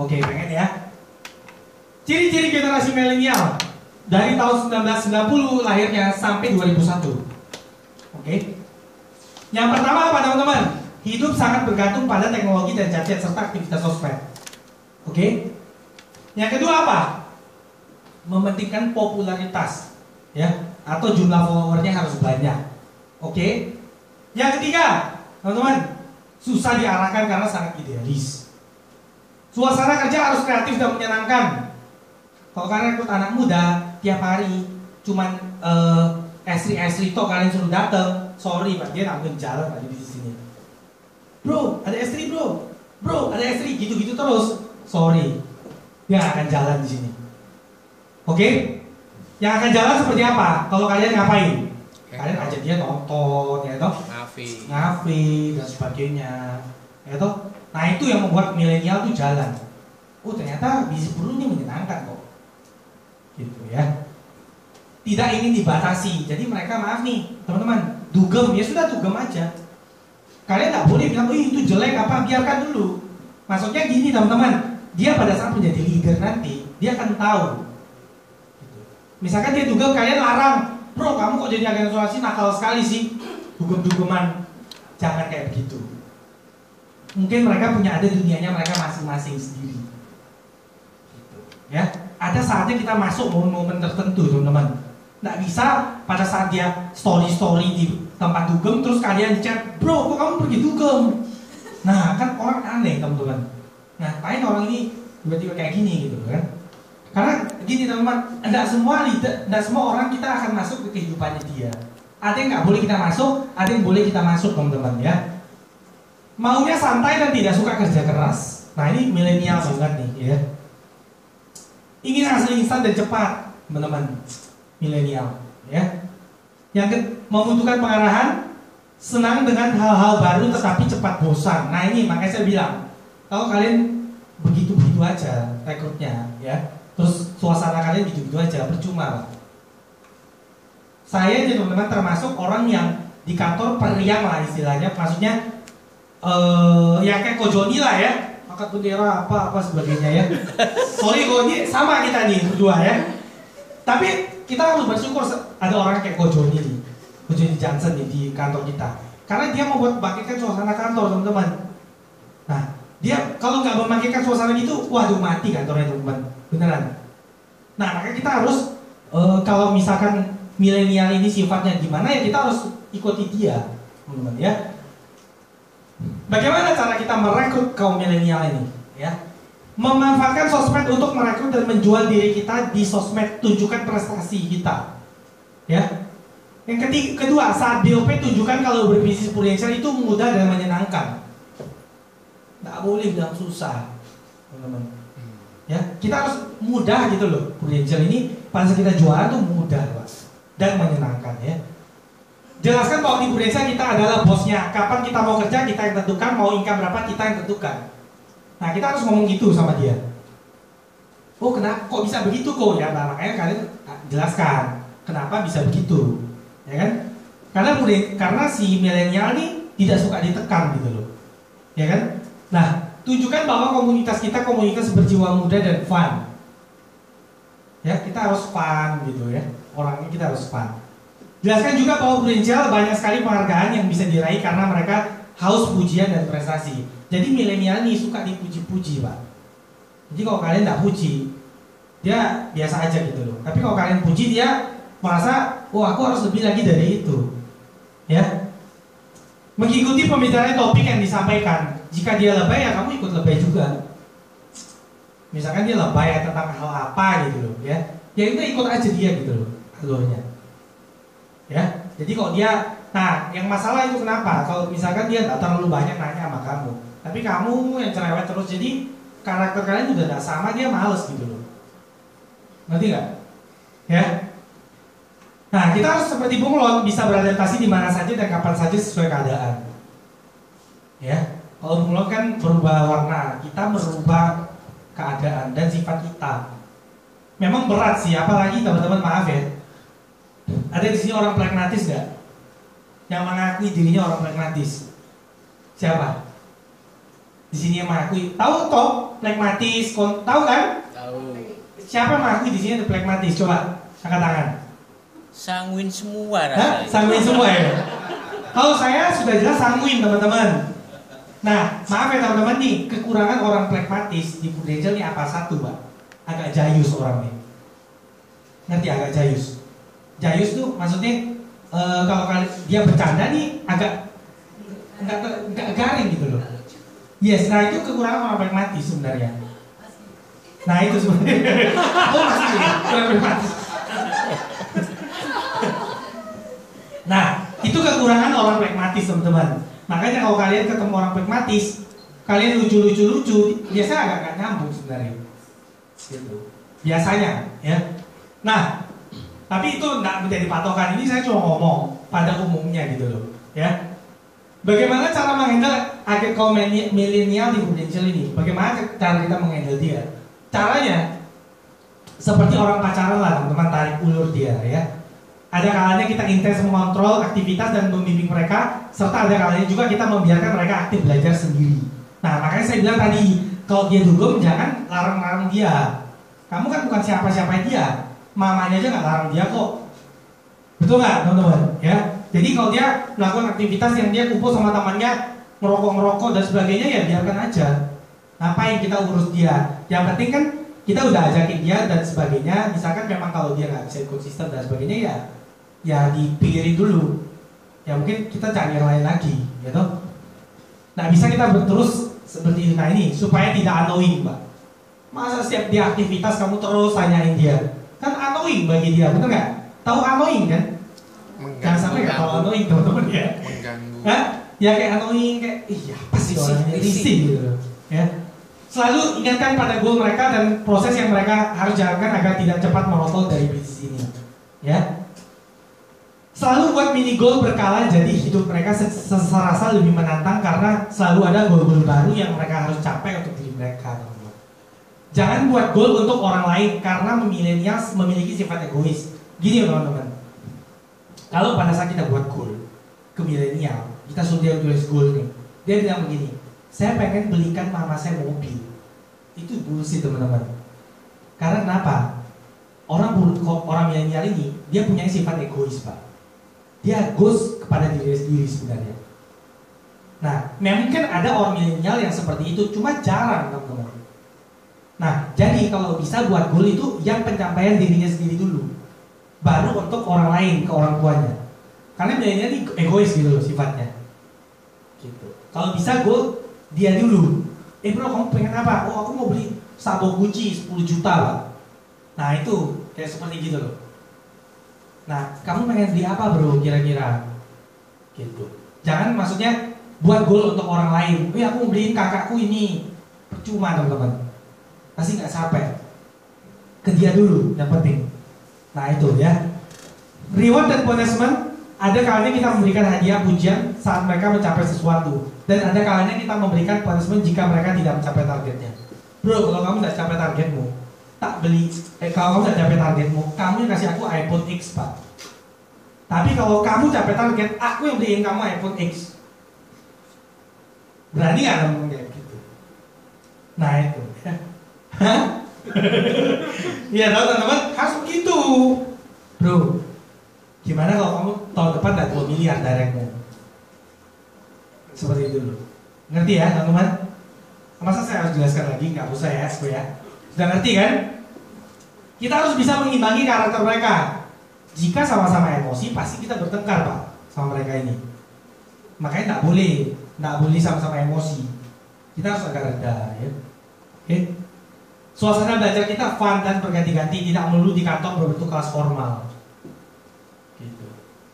Oke, pengen ya. Ciri-ciri generasi milenial dari tahun 1990 lahirnya sampai 2001. Oke. Yang pertama apa, teman-teman? Hidup sangat bergantung pada teknologi dan gadget serta aktivitas sosmed. Oke. Yang kedua apa? Mementingkan popularitas, ya, atau jumlah followernya harus banyak. Oke. Yang ketiga, teman-teman, susah diarahkan karena sangat idealis. Suasana kerja harus kreatif dan menyenangkan. Kalau kalian rekrut anak muda tiap hari cuman estri tok kalian suruh dateng, sorry Pak, dia nggak jalan lagi di sini. Bro, ada estri bro. Bro, ada estri, gitu-gitu terus. Sorry, dia nggak akan jalan di sini. Oke? Yang akan jalan seperti apa? Kalau kalian ngapain? Kalian ajak dia nonton, ya toh? Ngafi dan sebagainya, ya toh? Nah itu yang membuat milenial tuh jalan. Oh ternyata bisnis buruh ini menyenangkan kok, gitu ya. Tidak ingin dibatasi. Jadi mereka maaf nih teman-teman, dugem ya sudah dugem aja. Kalian nggak boleh bilang, oh itu jelek apa, biarkan dulu. Maksudnya gini teman-teman, dia pada saat menjadi leader nanti dia akan tahu. Misalkan dia dugem, kalian larang, bro kamu kok jadi agen asuransi nakal sekali sih, dugem-dugeman. Jangan kayak begitu. Mungkin mereka punya ada dunianya mereka masing-masing sendiri. Gitu. Ya, ada saatnya kita masuk momen-momen tertentu, teman-teman. Nggak bisa pada saat dia story di tempat dugem terus kalian chat, bro, kok kamu pergi dugem? Nah, kan orang aneh, teman-teman. Nah, ngapain orang ini tiba-tiba kayak gini gitu kan? Karena gini, teman-teman, tidak semua orang kita akan masuk ke kehidupannya dia. Ada yang nggak boleh kita masuk, ada yang boleh kita masuk, teman-teman ya. Maunya santai dan tidak suka kerja keras. Nah ini milenial banget nih ya. Ingin hasil instan dan cepat, teman-teman. Milenial ya. Yang membutuhkan pengarahan, senang dengan hal-hal baru tetapi cepat bosan. Nah ini makanya saya bilang, kalau kalian begitu-begitu aja rekrutnya ya, terus suasana kalian gitu-gitu aja, percuma lah. Saya aja teman-teman termasuk orang yang di kantor periang lah istilahnya, maksudnya ya kayak Ko Joni lah ya, angkat bendera apa sebagainya ya. Sorry Ko, ini sama kita nih berdua ya. Tapi kita harus bersyukur ada orang kayak Ko Joni nih, Ko Joni Johnson nih di kantor kita, karena dia membangkitkan suasana kantor, teman-teman. Nah dia kalau nggak membangkitkan suasana gitu, waduh mati kantornya, teman-teman, beneran. Nah makanya kita harus kalau misalkan milenial ini sifatnya gimana ya, kita harus ikuti dia, teman-teman ya. Bagaimana cara kita merekrut kaum milenial ini? Ya, memanfaatkan sosmed untuk merekrut dan menjual diri kita di sosmed, tunjukkan prestasi kita. Ya. Yang kedua, saat BOP tunjukkan kalau berbisnis prudensial itu mudah dan menyenangkan. Nggak boleh bilang susah, teman-teman. Ya, kita harus mudah gitu loh. Prudensial ini pada saat kita jualan tuh mudah, Pak, dan menyenangkan ya. Jelaskan bahwa di Prudensial kita adalah bosnya. Kapan kita mau kerja kita yang tentukan, mau income berapa kita yang tentukan. Nah kita harus ngomong gitu sama dia. Oh kenapa? Kok bisa begitu kok? Ya nah, makanya kalian jelaskan kenapa bisa begitu, ya kan? Karena si milenial ini tidak suka ditekan gitu loh, ya kan? Nah tunjukkan bahwa komunitas kita komunitas berjiwa muda dan fun. Ya kita harus fun gitu ya. Orangnya kita harus fun. Jelaskan juga bahwa Prudensial banyak sekali penghargaan yang bisa diraih karena mereka haus pujian dan prestasi. Jadi milenial ini suka dipuji-puji, Pak. Jadi kalau kalian tidak puji, dia biasa aja gitu loh. Tapi kalau kalian puji, dia merasa, oh aku harus lebih lagi dari itu. Ya. Mengikuti pembicaraan topik yang disampaikan. Jika dia lebay, ya kamu ikut lebay juga. Misalkan dia lebay tentang hal apa gitu loh, ya. Ya itu ikut aja dia gitu loh, alurnya. Ya, jadi kalau dia, nah yang masalah itu kenapa? Kalau misalkan dia tidak terlalu banyak nanya sama kamu, tapi kamu yang cerewet terus, jadi karakter kalian udah tidak sama, dia males gitu loh. Ngerti nggak? Ya. Nah, kita harus seperti bunglon, bisa beradaptasi di mana saja dan kapan saja sesuai keadaan. Ya, kalau bunglon kan berubah warna, kita merubah keadaan dan sifat kita. Memang berat sih, apalagi teman-teman maaf ya. Ada di sini orang pragmatis nggak? Yang mengakui dirinya orang pragmatis? Siapa? Di sini yang mengakui, tahu toh pragmatis, tahu kan? Tahu. Siapa yang mengakui di sini ada pragmatis? Coba angkat tangan. Sanguin semua Hah? rasanya. Sanguin semua ya? Kalau saya sudah jelas sanguin teman-teman. Nah, maaf ya teman-teman nih, kekurangan orang pragmatis di Prudential nih apa satu, Pak? Agak jayus orangnya. Ngerti agak jayus? Jayus tuh maksudnya kalau dia bercanda nih agak nggak garing gitu loh. Yes, nah itu kekurangan orang pragmatis sebenarnya. Nah itu sebenarnya. Oh masih kurang pragmatis. Nah itu kekurangan orang pragmatis teman-teman. Makanya kalau kalian ketemu orang pragmatis, kalian lucu, biasanya agak nggak nyambung sebenarnya. Gitu. Biasanya, ya. Nah, tapi itu nggak menjadi patokan. Ini saya cuma ngomong pada umumnya gitu loh, ya. Bagaimana cara menghandle akhir kaum milenial di Prudential ini? Bagaimana cara kita menghandle dia? Caranya seperti orang pacaran lah, teman-teman, tarik ulur dia, ya. Ada kalanya kita intens mengontrol aktivitas dan membimbing mereka, serta ada kalanya juga kita membiarkan mereka aktif belajar sendiri. Nah, makanya saya bilang tadi, kalau dia dugem jangan larang-larang dia. Kamu kan bukan siapa-siapa dia, mamanya aja nggak larang dia kok. Betul nggak, teman-teman? Ya. Jadi kalau dia melakukan aktivitas yang dia kumpul sama temannya, ngerokok dan sebagainya, ya biarkan aja. Ngapain kita urus dia? Yang penting kan kita udah ajakin dia dan sebagainya. Misalkan memang kalau dia nggak bisa konsisten dan sebagainya, ya dipikirin dulu. Ya mungkin kita cari yang lain lagi, gitu. Nah bisa kita terus seperti ini. Nah ini supaya tidak annoying, Pak. Masa setiap dia aktivitas kamu terus tanyain dia, kan annoying bagi dia, betul nggak? Tahu annoying kan? Jangan sampai nggak tahu annoying teman-teman ya. Mengganggu. Hah? Ya kayak annoying kayak, iya apa sih orangnya risih gitu, ya. Selalu ingatkan pada goal mereka dan proses yang mereka harus jalankan agar tidak cepat merosot dari bisnis ini, ya. Selalu buat mini goal berkala jadi hidup mereka serasa lebih menantang karena selalu ada goal-goal baru yang mereka harus capai untuk diri mereka. Jangan buat goal untuk orang lain karena milenials memiliki sifat egois. Gini teman-teman, kalau pada saat kita buat goal ke milenial, kita suruh dia tulis goal nih, dia bilang begini, saya pengen belikan mama saya mobil. Itu bullshit teman-teman. Karena kenapa? Orang milenial ini dia punya sifat egois, Pak. Dia goes kepada diri sendiri sebenarnya. Nah, mungkin ada orang milenial yang seperti itu, cuma jarang teman-teman. Nah, jadi kalau bisa buat goal itu yang pencapaian dirinya sendiri dulu, baru untuk orang lain, ke orang tuanya. Karena milenial ini egois gitu loh sifatnya. Gitu. Kalau bisa goal dia dulu. Bro, kamu pengen apa? Oh, aku mau beli sabuk Gucci 10 juta, Pak. Nah, itu kayak seperti gitu loh. Nah, kamu pengen beli apa, bro, kira-kira? Gitu. Jangan maksudnya buat goal untuk orang lain. Oh, aku mau beliin kakakku ini. Percuma, teman-teman. Pasti nggak sampai. Ke dia dulu, yang penting. Nah, itu ya. Reward dan punishment, ada kalanya kita memberikan hadiah pujian saat mereka mencapai sesuatu. Dan ada kalanya kita memberikan punishment jika mereka tidak mencapai targetnya. Bro, kalau kamu nggak capai targetmu, tak beli. Kalau kamu nggak capai targetmu, kamu yang kasih aku iPhone X, Pak. Tapi kalau kamu capai target, aku yang beliin kamu iPhone X. Berani nggak kamu kayak gitu? Nah itu. Hah? Iya tahu teman-teman, harus begitu, bro. Gimana kalau kamu tahun depan nggak 2 miliar directmu? Seperti itu dulu. Ngerti ya teman-teman? Masa saya harus jelaskan lagi? Nggak usah ya, ya. Sudah ngerti kan? Kita harus bisa mengimbangi karakter mereka. Jika sama-sama emosi, pasti kita bertengkar, Pak, sama mereka ini. Makanya nggak boleh sama-sama emosi. Kita harus agak reda, ya. Oke? Suasana belajar kita fun dan berganti-ganti, tidak melulu di kantor berbentuk kelas formal. Gitu.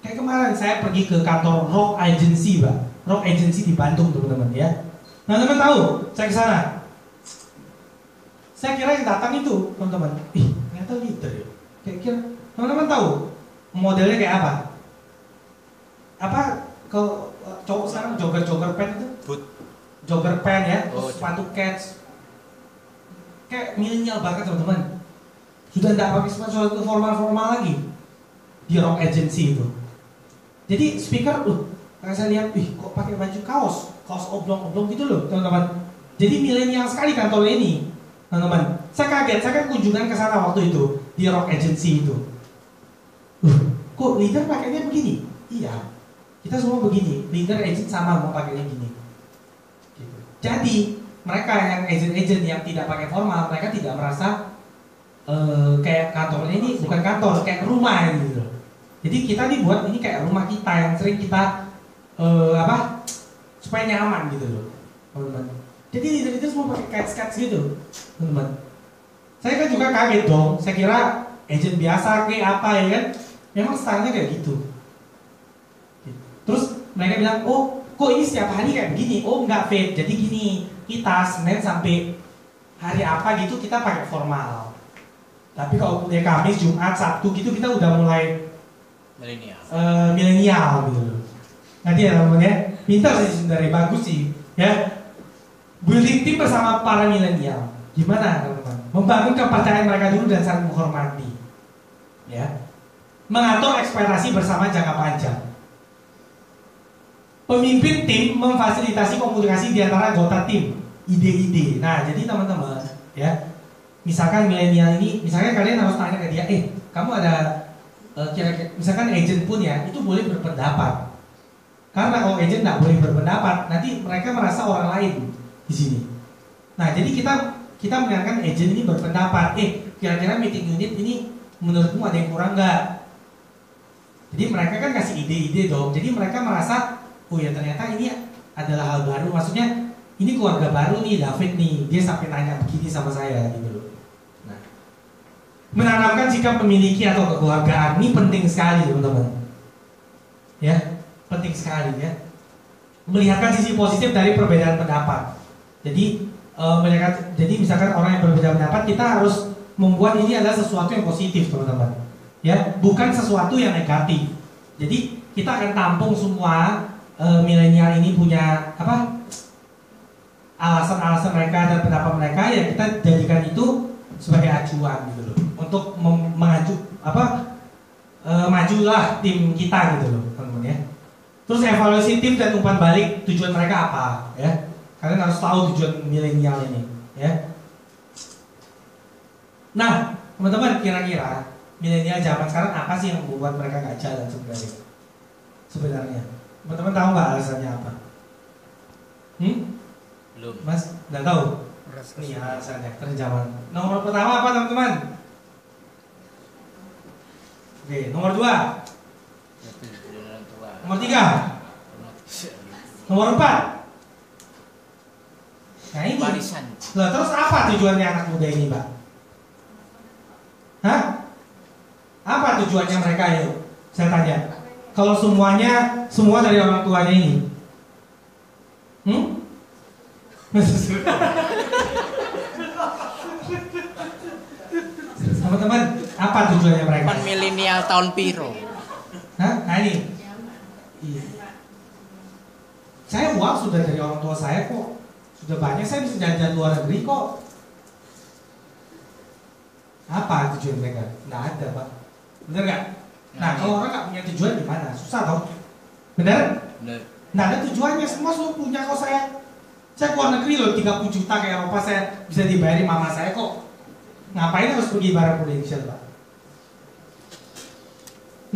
Kayak kemarin saya pergi ke kantor Rock Agency, Pak. Rock Agency di Bandung, teman-teman, ya. Nah, teman tahu, saya ke sana. Saya kira yang datang itu, teman-teman, ternyata leader ya. Kayak kira, teman-teman tahu, Modelnya kayak apa? Apa kalau cowok sekarang jogger pants itu? Boot. Jogger pants ya, Oh, sepatu cats. Kayak milenial banget teman-teman. Sudah tidak pakai sepatu formal lagi. Di rock agency itu. Jadi speaker, saya lihat, kok pakai baju kaos oblong-oblong gitu loh, teman-teman. Jadi milenial sekali kantornya ini, teman-teman. Saya kaget, saya kan kunjungan ke sana waktu itu di rock agency itu. Kok leader pakainya begini? Iya, kita semua begini. Leader agent sama mau pakainya gini. Gitu. Jadi mereka yang agent-agent yang tidak pakai formal, mereka tidak merasa kayak kantornya ini bukan kantor, kayak rumah gitu. Jadi kita dibuat ini kayak rumah kita yang sering kita supaya nyaman gitu loh, teman-teman. Jadi leader-leader semua pakai cats gitu, teman-teman. Saya kan juga kaget dong. Saya kira agent biasa kayak apa ya kan? Memang stylenya kayak gitu. Terus mereka bilang, oh kok ini setiap hari kayak begini? Oh enggak Fit, jadi gini, kita Senin sampai hari apa gitu kita pakai formal. Tapi kalau ya Kamis, Jumat, Sabtu gitu kita udah mulai milenial gitu loh. Nanti ya teman-teman ya, pintar sih sebenarnya, bagus sih ya. Building tim bersama para milenial. Gimana teman-teman? Membangun kepercayaan mereka dulu dan saling menghormati. Ya. Mengatur ekspektasi bersama jangka panjang. Pemimpin tim memfasilitasi komunikasi di antara anggota tim, ide-ide. Nah, jadi teman-teman, ya, misalkan milenial ini, misalnya kalian harus tanya ke dia, kamu ada kira-kira, misalkan agent pun ya, itu boleh berpendapat. Karena kalau agent nggak boleh berpendapat, nanti mereka merasa orang lain di sini. Nah, jadi kita menyarankan agent ini berpendapat, kira-kira meeting unit ini menurutmu ada yang kurang nggak? Jadi mereka kan kasih ide-ide dong. Jadi mereka merasa, oh ya ternyata ini adalah hal baru. Maksudnya ini keluarga baru nih, David nih, dia sampai nanya begini sama saya gitu loh. Nah, menanamkan sikap memiliki atau kekeluargaan ini penting sekali teman-teman. Ya, penting sekali ya. Melihatkan sisi positif dari perbedaan pendapat. Jadi jadi misalkan orang yang berbeda pendapat, kita harus membuat ini adalah sesuatu yang positif teman-teman. Ya, bukan sesuatu yang negatif. Jadi kita akan tampung semua milenial ini punya apa alasan-alasan mereka dan pendapat mereka, ya kita jadikan itu sebagai acuan gitu loh untuk majulah tim kita gitu loh teman-teman ya. Terus evaluasi tim dan umpan balik tujuan mereka apa ya, kalian harus tahu tujuan milenial ini ya. Nah teman-teman, kira-kira milenial zaman sekarang apa sih yang membuat mereka nggak jalan sebenarnya? Teman-teman tahu nggak alasannya apa? Belum. Mas, nggak tahu? Nih alasannya terjawab. Nomor pertama apa teman-teman? Oke, nomor 2. Nomor 3. Nomor 4. Nah ini. Lah terus apa tujuannya anak muda ini, Mbak? Hah? Apa tujuannya mereka ya? Saya tanya. Kalau semua dari orang tuanya ini. Teman-teman, apa tujuannya mereka? Milenial tahun piro. Hah? Nah ini. Iya. Saya uang sudah dari orang tua saya kok. Sudah banyak, saya bisa jalan-jalan luar negeri kok. Apa tujuan mereka? Nggak ada, Pak. Bener nggak? Nah, kalau orang nggak punya tujuan gimana? Susah tau. Bener? Bener. Nggak ada tujuannya, semua punya kok saya. Saya keluar negeri loh, 30 juta ke Eropa saya bisa dibayari mama saya kok. Ngapain harus pergi barang prudential, Pak?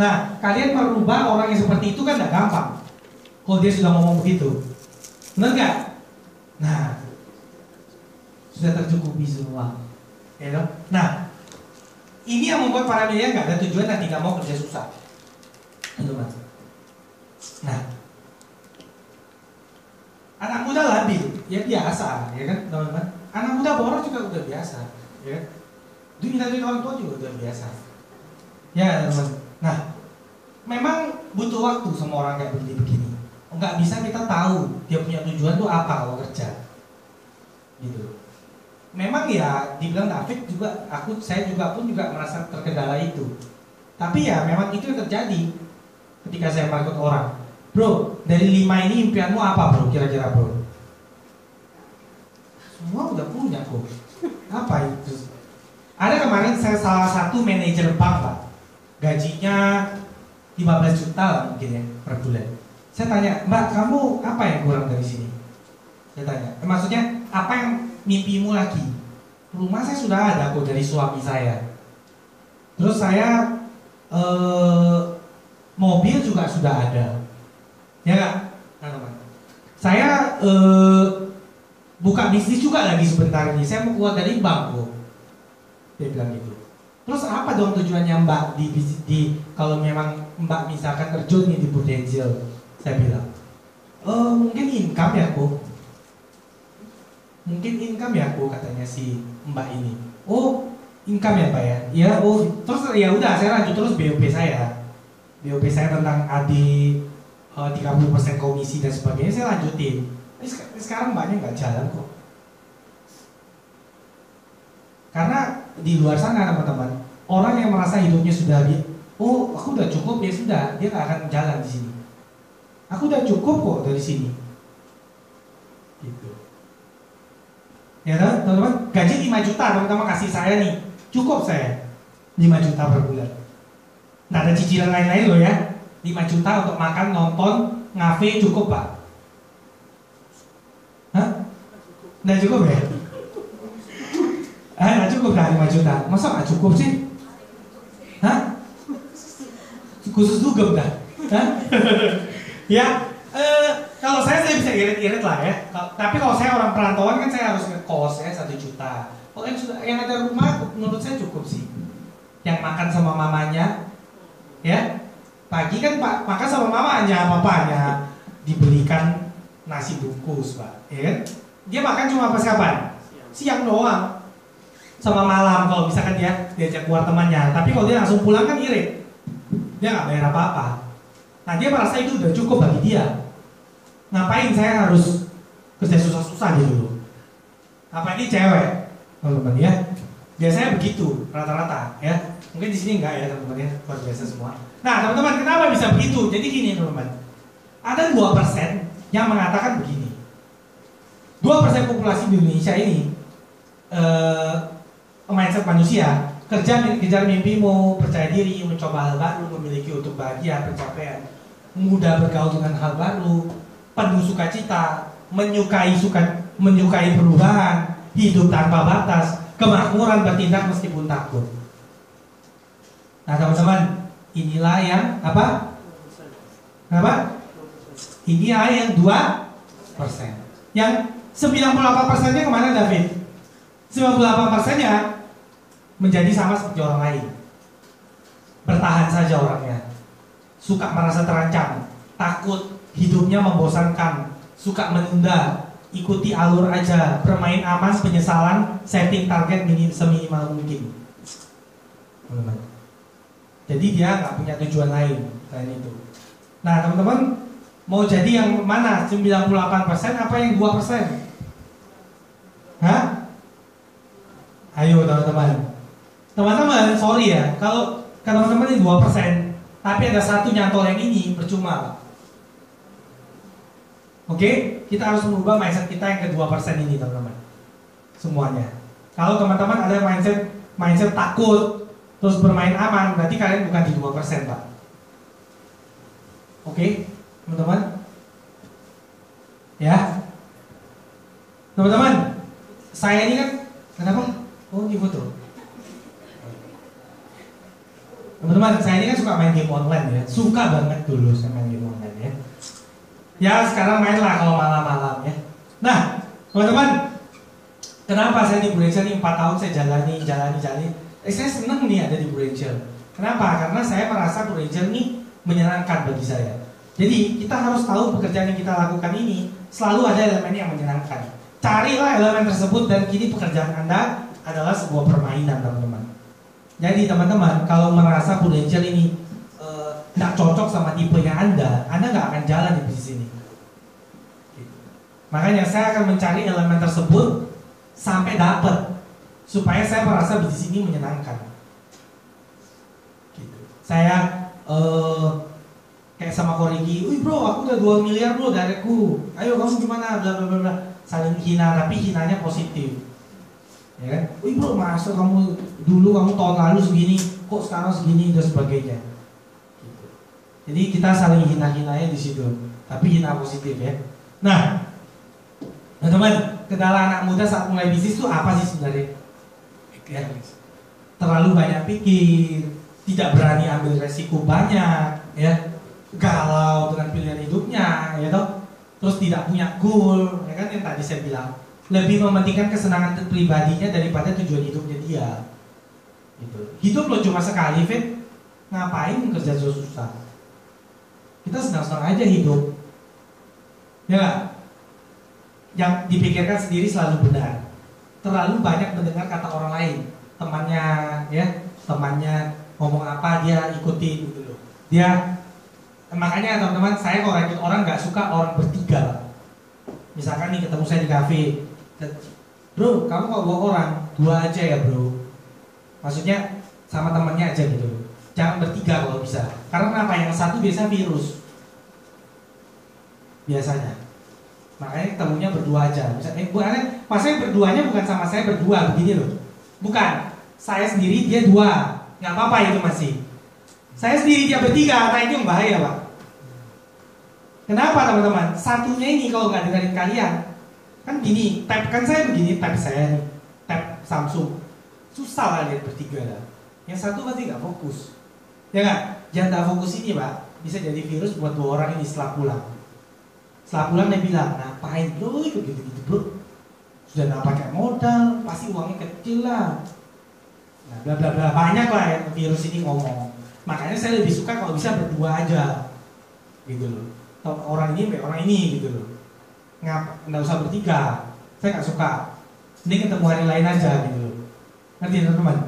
Nah, kalian merubah orang yang seperti itu kan nggak gampang. Kalau dia sudah ngomong begitu, bener nggak? Nah, sudah tercukupi semua, ya dong? Nah, ini yang membuat para milenial nggak ada tujuan dan tidak mau kerja susah, teman-teman. Nah, anak muda labil, ya biasa, ya kan, teman-teman. Anak muda boros juga udah biasa, ya kan. Minta duit orang tua juga udah biasa, ya teman-teman. Nah, memang butuh waktu sama orang kayak begini. Nggak bisa kita tahu dia punya tujuan tuh apa kalau kerja, gitu. Memang ya, dibilang David juga, saya juga merasa terkendala itu. Tapi ya memang itu yang terjadi ketika saya merekrut orang. Bro, dari 5 ini impianmu apa bro? Kira-kira bro? Semua udah punya kok. Apa itu? Ada kemarin saya salah satu manajer bank pak, gajinya 15 juta lah mungkin ya per bulan. Saya tanya, Mbak kamu apa yang kurang dari sini? Saya tanya, maksudnya apa yang mimpimu lagi? Rumah saya sudah ada kok dari suami saya. Terus saya mobil juga sudah ada. Ya nggak? Saya buka bisnis juga lagi sebentar ini. Saya mau keluar dari bank kok. Dia bilang gitu. Terus apa dong tujuannya Mbak di kalau memang Mbak misalkan terjun nih di Prudential? Saya bilang, mungkin income ya kok. Mungkin income ya kok katanya si Mbak ini. Oh income ya Pak ya? Iya. Oh terus ya udah saya lanjut terus BOP saya. BOP saya tentang AD 30% komisi dan sebagainya saya lanjutin. Sekarang Mbaknya nggak jalan kok. Karena di luar sana teman-teman, orang yang merasa hidupnya sudah oh aku udah cukup ya sudah, dia nggak akan jalan di sini. Aku udah cukup kok dari sini. Gitu. Ya teman-teman, gaji 5 juta teman-teman kasih saya nih, cukup saya 5 juta per bulan. Nggak ada cicilan lain-lain loh ya. 5 juta untuk makan, nonton, ngafe cukup pak? Hah? Nggak cukup ya? Nggak cukup dah 5 juta. Masa nggak cukup sih? Hah? Khusus dugem dah? Hah? Ya, kalau saya bisa irit-irit lah ya. Tapi kalau saya orang perantauan kan saya harus ngekos ya 1 juta. Kalau yang ada rumah menurut saya cukup sih. Yang makan sama mamanya, ya pagi kan makan sama mamanya, papanya dibelikan nasi bungkus pak, ya kan? Dia makan cuma pas kapan? Siang doang. Sama malam kalau misalkan dia diajak keluar temannya. Tapi kalau dia langsung pulang kan irit. Dia nggak bayar apa-apa. Nah dia merasa itu udah cukup bagi dia. Ngapain saya harus kerja susah-susah gitu loh. Apalagi cewek, teman-teman ya. Biasanya begitu rata-rata ya. Mungkin di sini enggak ya teman-teman ya, luar biasa semua. Nah teman-teman kenapa bisa begitu? Jadi gini teman-teman. Ada 2% yang mengatakan begini. 2% populasi di Indonesia ini mindset manusia, kejar mimpimu, percaya diri, mencoba hal baru, memiliki untuk bahagia, pencapaian, mudah bergaul dengan hal baru, penuh sukacita, menyukai perubahan, hidup tanpa batas, kemakmuran, bertindak meskipun takut. Nah teman-teman, inilah yang apa? Apa? Inilah yang 2%. Yang 98%-nya kemana David? 98%-nya menjadi sama seperti orang lain. Bertahan saja orangnya. Suka merasa terancam, takut, hidupnya membosankan, suka menunda, ikuti alur aja, bermain aman, penyesalan, setting target seminimal mungkin. Teman-teman. Jadi dia nggak punya tujuan lain selain itu. Nah teman-teman, mau jadi yang mana? 98% apa yang 2%? Hah? Ayo teman-teman. Teman-teman, sorry ya, kalau teman-teman ini 2%, tapi ada satu nyantol yang ini, percuma. Oke, kita harus merubah mindset kita yang ke 2% ini teman-teman. Semuanya. Kalau teman-teman ada mindset takut, terus bermain aman, berarti kalian bukan di 2% Pak. Oke, teman-teman. Ya. Teman-teman, saya ini kan, kenapa? Oh ini foto. Teman-teman, saya ini kan suka main game online ya. Suka banget dulu saya main game online ya. Ya sekarang mainlah kalau malam-malam ya. Nah, teman-teman, kenapa saya di Prudential ini 4 tahun saya jalani. Saya senang nih ada di Prudential. Kenapa? Karena saya merasa Prudential ini menyenangkan bagi saya. Jadi kita harus tahu pekerjaan yang kita lakukan ini selalu ada elemen yang menyenangkan. Carilah elemen tersebut dan kini pekerjaan Anda adalah sebuah permainan teman-teman. Jadi teman-teman kalau merasa Prudential ini nggak cocok sama tipenya Anda nggak akan jalan di bisnis ini. Makanya saya akan mencari elemen tersebut sampai dapat supaya saya merasa bisnis ini menyenangkan. Gitu. saya kayak sama Koriki, wih bro, aku udah 2 miliar bro daretku, ayo kamu gimana, bla bla bla bla, saling hina, tapi hinanya positif, ya kan? Wih bro, masa kamu dulu kamu tahun lalu segini, kok sekarang segini dan sebagainya. Gitu. Jadi kita saling hina-hinanya di situ, tapi hina positif ya. Nah, teman-teman, kendala anak muda saat mulai bisnis itu apa sih sebenarnya? Ya, terlalu banyak pikir, tidak berani ambil resiko banyak, ya, galau dengan pilihan hidupnya, ya toh, terus tidak punya goal, ya kan yang tadi saya bilang, lebih mementingkan kesenangan pribadinya daripada tujuan hidupnya dia. Gitu. Hidup lo cuma sekali, Fit, ngapain kerja susah? Kita senang-senang aja hidup, ya gak? Yang dipikirkan sendiri selalu benar. Terlalu banyak mendengar kata orang lain, temannya, ya, temannya ngomong apa dia ikutin gitu loh. Dia makanya teman-teman, saya kalau rekrut orang nggak suka orang bertiga. Misalkan nih ketemu saya di kafe, bro, kamu kalau bawa orang 2 aja ya bro. Maksudnya sama temannya aja gitu. Jangan bertiga kalau bisa. Karena apa? Yang satu biasa virus. Biasanya. Makanya ketemunya berdua aja. Bukan, maksudnya berduanya bukan sama saya berdua begini loh. Bukan. Saya sendiri dia 2. Nggak apa-apa itu masih. Saya sendiri dia bertiga, nah itu yang bahaya Pak. Kenapa teman-teman? Satunya ini kalau nggak dengerin kalian, kan gini, tab kan saya begini, tab saya nih, tab Samsung, susah lah lihat bertiga lah. Yang satu pasti nggak fokus, ya nggak? Jangan nggak fokus ini Pak, bisa jadi virus buat 2 orang ini setelah pulang. Setelah pulang dia bilang, ngapain bro, ikut gitu-gitu bro, sudah nggak pakai modal, pasti uangnya kecil lah. Nah, bla bla bla, banyak lah yang virus ini ngomong. Makanya saya lebih suka kalau bisa berdua aja, gitu loh. Orang ini, orang ini, gitu loh. Nggak usah bertiga. Saya nggak suka. Ini ketemu hari lain aja, gitu loh. Ngerti teman-teman?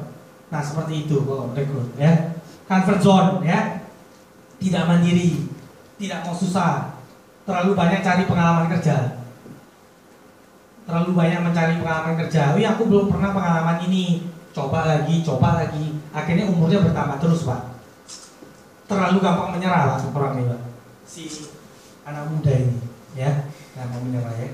Nah seperti itu kalau rekrut, ya. Comfort zone, ya. Tidak mandiri, tidak mau susah. Terlalu banyak cari pengalaman kerja. Terlalu banyak mencari pengalaman kerja. Wih, aku belum pernah pengalaman ini. Coba lagi, akhirnya umurnya bertambah terus Pak. Terlalu gampang menyerah Pak orang ini Pak. Si anak muda ini, ya, gampang menyerah ya.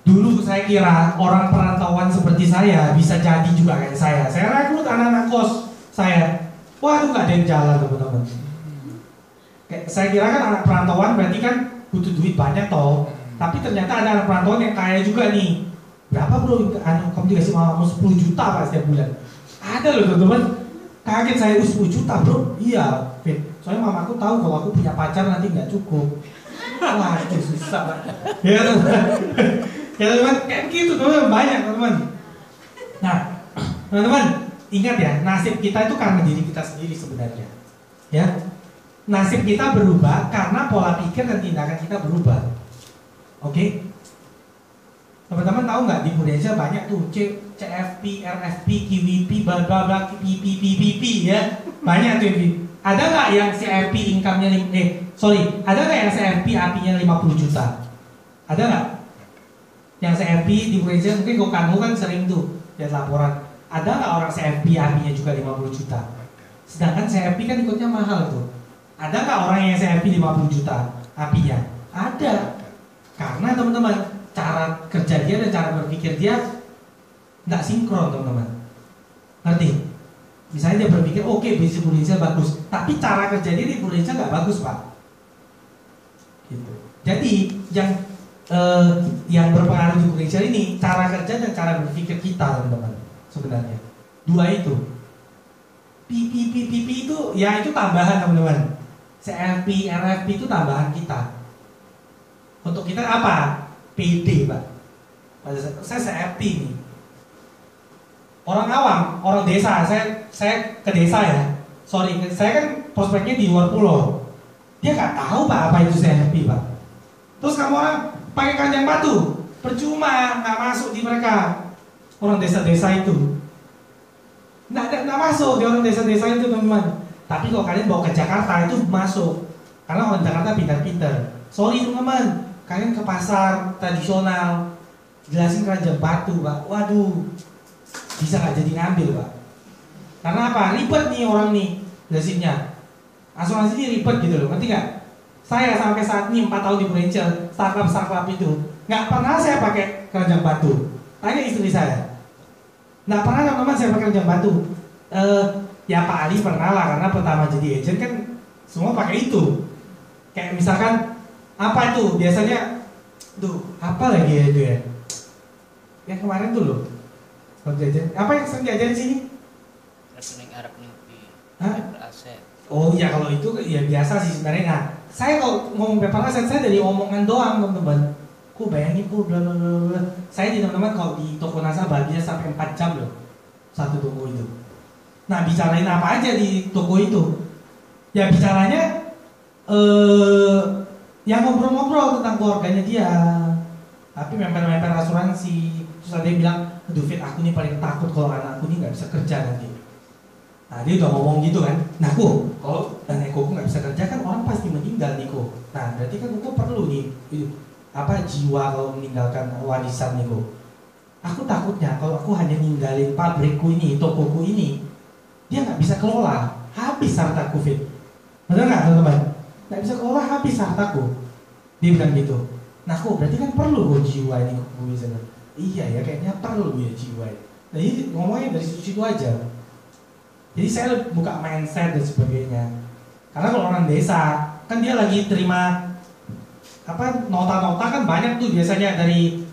Dulu saya kira orang perantauan seperti saya bisa jadi juga kayak saya. Saya rekrut anak-anak kos saya. Wah itu nggak ada yang jalan teman-teman. Saya kira kan anak perantauan berarti kan butuh duit banyak toh. Tapi ternyata ada anak perantauan yang kaya juga nih. Berapa bro, kamu dikasih mamamu 10 juta Pak setiap bulan. Ada loh teman-teman. Kaget saya, 10 juta bro. Iya Fit, soalnya mamaku tahu kalau aku punya pacar nanti nggak cukup. Wah itu susah Pak. Ya teman-teman. Ya teman-teman, kayak gitu teman-teman, banyak teman-teman. Nah teman-teman, ingat ya, nasib kita itu karena diri kita sendiri sebenarnya. Ya, nasib kita berubah karena pola pikir dan tindakan kita berubah. Oke? Teman-teman tahu nggak di Indonesia banyak tuh CFP, RFP, QWP, bla bla bla, PPP ya, banyak tuh. Ada nggak yang CFP income-nya ada nggak yang CFP AP-nya 50 juta? Ada nggak? Yang CFP di Indonesia mungkin kamu kan sering tuh lihat laporan. Ada nggak orang CFP AP-nya juga 50 juta? Sedangkan CFP kan ikutnya mahal tuh. Ada nggak orang yang CFP 50 juta AP-nya? Ada. Karena teman-teman, cara kerja dia dan cara berpikir dia nggak sinkron teman-teman. Ngerti? Misalnya dia berpikir oke, bisnis Indonesia bagus, tapi cara kerja dia di Indonesia nggak bagus Pak. Gitu. Jadi yang berpengaruh di Indonesia ini cara kerja dan cara berpikir kita teman-teman. Sebenarnya 2 itu. PPP itu ya itu tambahan teman-teman. CFP, RFP itu tambahan kita. Untuk kita apa? PD Pak. Saya CFP nih. Orang awam, orang desa, saya ke desa ya. Sorry, saya kan prospeknya di luar pulau. Dia nggak tahu Pak apa itu CFP Pak. Terus kamu orang pakai kandang batu, percuma, nggak masuk di mereka. Orang desa-desa itu nggak masuk di orang desa-desa itu teman-teman. Tapi kalau kalian bawa ke Jakarta itu masuk. Karena orang Jakarta pintar-pintar. Sorry teman-teman, kalian ke pasar tradisional, jelasin keranjang batu Pak. Waduh, bisa nggak jadi ngambil Pak. Karena apa? Ribet nih orang nih. jelasinnya. Asuransi ini ribet gitu loh, ngerti nggak? Saya sampai saat ini 4 tahun di Prudential, startup itu nggak pernah saya pakai keranjang batu. Tanya istri saya, nggak pernah teman-teman saya pakai keranjang batu. Ya Pak Ali pernah lah, karena pertama jadi agent kan semua pakai itu. Kayak misalkan apa itu biasanya, apa lagi ya itu ya? Yang kemarin tuh loh, apa yang sering diajarin sini? Rekening Arab Mimpi, Hah? paper aset. Oh iya, kalau itu ya biasa sih sebenarnya. Nah, saya kalau ngomong paper aset saya dari omongan doang teman-teman. Bayangin bla bla bla bla. Saya di teman-teman kalau di toko nasabah bisa sampai 4 jam loh satu toko itu. Nah, bicarain apa aja di toko itu? Ya bicaranya yang ngobrol-ngobrol tentang keluarganya dia. Tapi member-member asuransi. Terus ada yang bilang, aduh Fit, aku nih paling takut kalau anak aku nih nggak bisa kerja nanti. Nah dia udah ngomong gitu kan. Nah kalau Neko nggak bisa kerja kan orang pasti meninggal Niko. Nah berarti kan aku perlu nih jiwa kalau meninggalkan warisan Niko. Aku takutnya kalau aku hanya ninggalin pabrikku ini, tokoku ini, dia nggak bisa kelola, habis hartaku Fit. Benar nggak teman-teman? Nggak bisa kelola, habis hartaku. Dia bilang gitu. Nah berarti kan perlu jiwa ini kok bisa. Iya ya, kayaknya perlu ya jiwa. Nah ini ngomongnya dari situ aja. Jadi saya buka mindset dan sebagainya. Karena kalau orang desa kan dia lagi terima nota-nota kan banyak tuh biasanya dari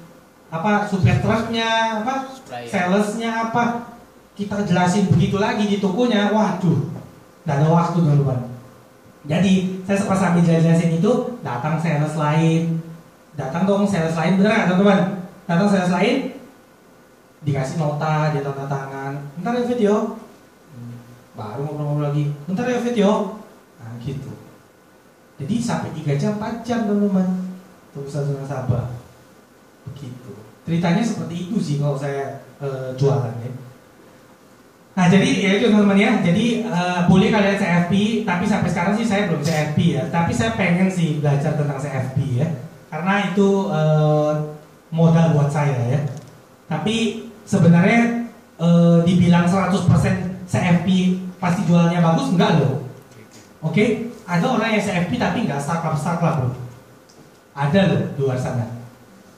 supir truknya, salesnya kita jelasin begitu lagi di tokonya, waduh, nggak ada waktu teman-teman. Jadi saya pas sambil jelasin itu datang sales lain, bener nggak teman-teman? Datang sales lain, dikasih nota, dia tanda tangan, bentar ya video, baru ngobrol-ngobrol lagi, bentar ya video, nah gitu. Jadi sampai 3 jam, 4 jam teman-teman, untuk satu nasabah, begitu. Ceritanya seperti itu sih kalau saya jualan ya. Nah jadi ya itu teman-teman ya, jadi boleh kalian CFP, tapi sampai sekarang sih saya belum CFP ya, tapi saya pengen sih belajar tentang CFP ya, karena itu modal buat saya ya. Tapi sebenarnya dibilang 100% CFP pasti jualannya bagus, enggak loh. Oke, ada orang yang CFP tapi enggak startup loh. Ada loh di luar sana.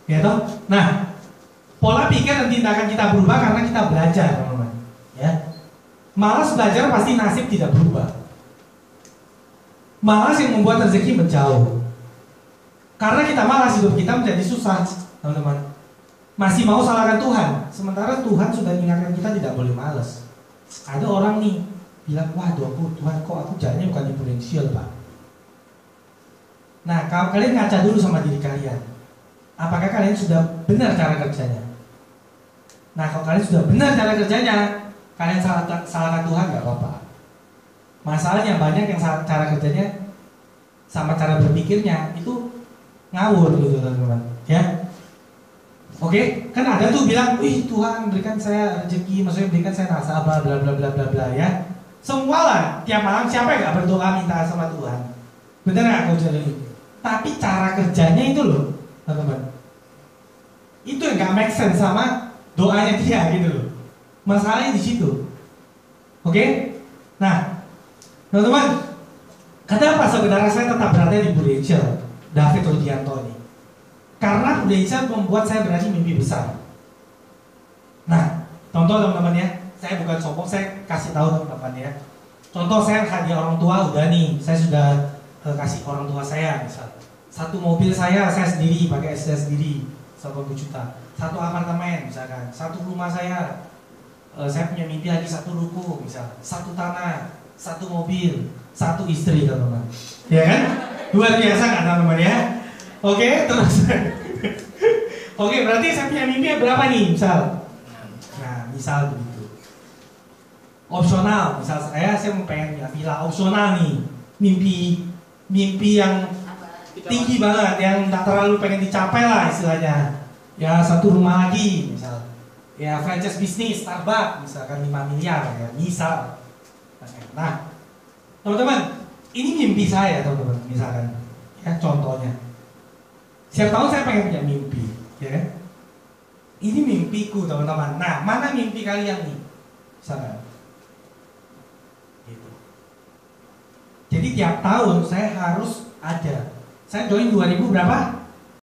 Ya toh? Nah, pola pikir dan tindakan kita berubah karena kita belajar, teman-teman. Ya. Malas belajar pasti nasib tidak berubah. Malas yang membuat rezeki menjauh. Karena kita malas, hidup kita menjadi susah, teman-teman. Masih mau salahkan Tuhan, sementara Tuhan sudah ingatkan kita tidak boleh malas. Ada orang nih bilang, waduh Tuhan kok aku jalannya bukan di Prudential Pak. Nah kalian ngaca dulu sama diri kalian, apakah kalian sudah benar cara kerjanya? Nah kalau kalian sudah benar cara kerjanya, kalian salahkan Tuhan gak apa-apa. Masalahnya banyak yang cara kerjanya sama cara berpikirnya itu ngawur gitu teman-teman ya. Oke, kan ada tuh bilang, wih Tuhan berikan saya rezeki, maksudnya berikan saya nasabah, bla bla bla bla bla ya. Semua lah, tiap malam siapa yang gak berdoa minta sama Tuhan? Bener gak kau jadi? Tapi cara kerjanya itu loh, teman-teman. Itu yang gak make sense sama doanya dia gitu loh. Masalahnya di situ. Oke? Nah, teman-teman, kenapa sebenarnya saya tetap berada di Prudential, David Rudianto ini? Karena Prudential membuat saya berani mimpi besar. Nah, contoh teman-teman ya, saya bukan sombong, saya kasih tahu teman-teman ya. Contoh saya hadiah orang tua udah nih, saya sudah kasih orang tua saya misal. Satu mobil saya sendiri pakai saya sendiri 1 juta. Satu apartemen misalkan, satu rumah saya punya mimpi lagi 1 ruko misal, 1 tanah, 1 mobil, 1 istri teman-teman. Ya kan? Luar biasa kan teman-teman ya? Oke, terus. Oke, berarti saya punya mimpi berapa nih, misal? Nah, misal begitu. Opsional, misal saya mau pengen punya villa opsional nih. Mimpi yang tinggi banget, yang tak terlalu pengen dicapai lah istilahnya. Ya 1 rumah lagi, misal. Ya franchise bisnis Starbucks, misalkan 5 miliar ya, misal. Nah, teman-teman, ini mimpi saya teman-teman, misalkan. Ya contohnya. Setiap tahun saya pengen punya mimpi, ya. Ini mimpiku teman-teman. Nah, mana mimpi kalian nih? Sana. Gitu. Jadi tiap tahun saya harus ada. Saya join 2000 berapa?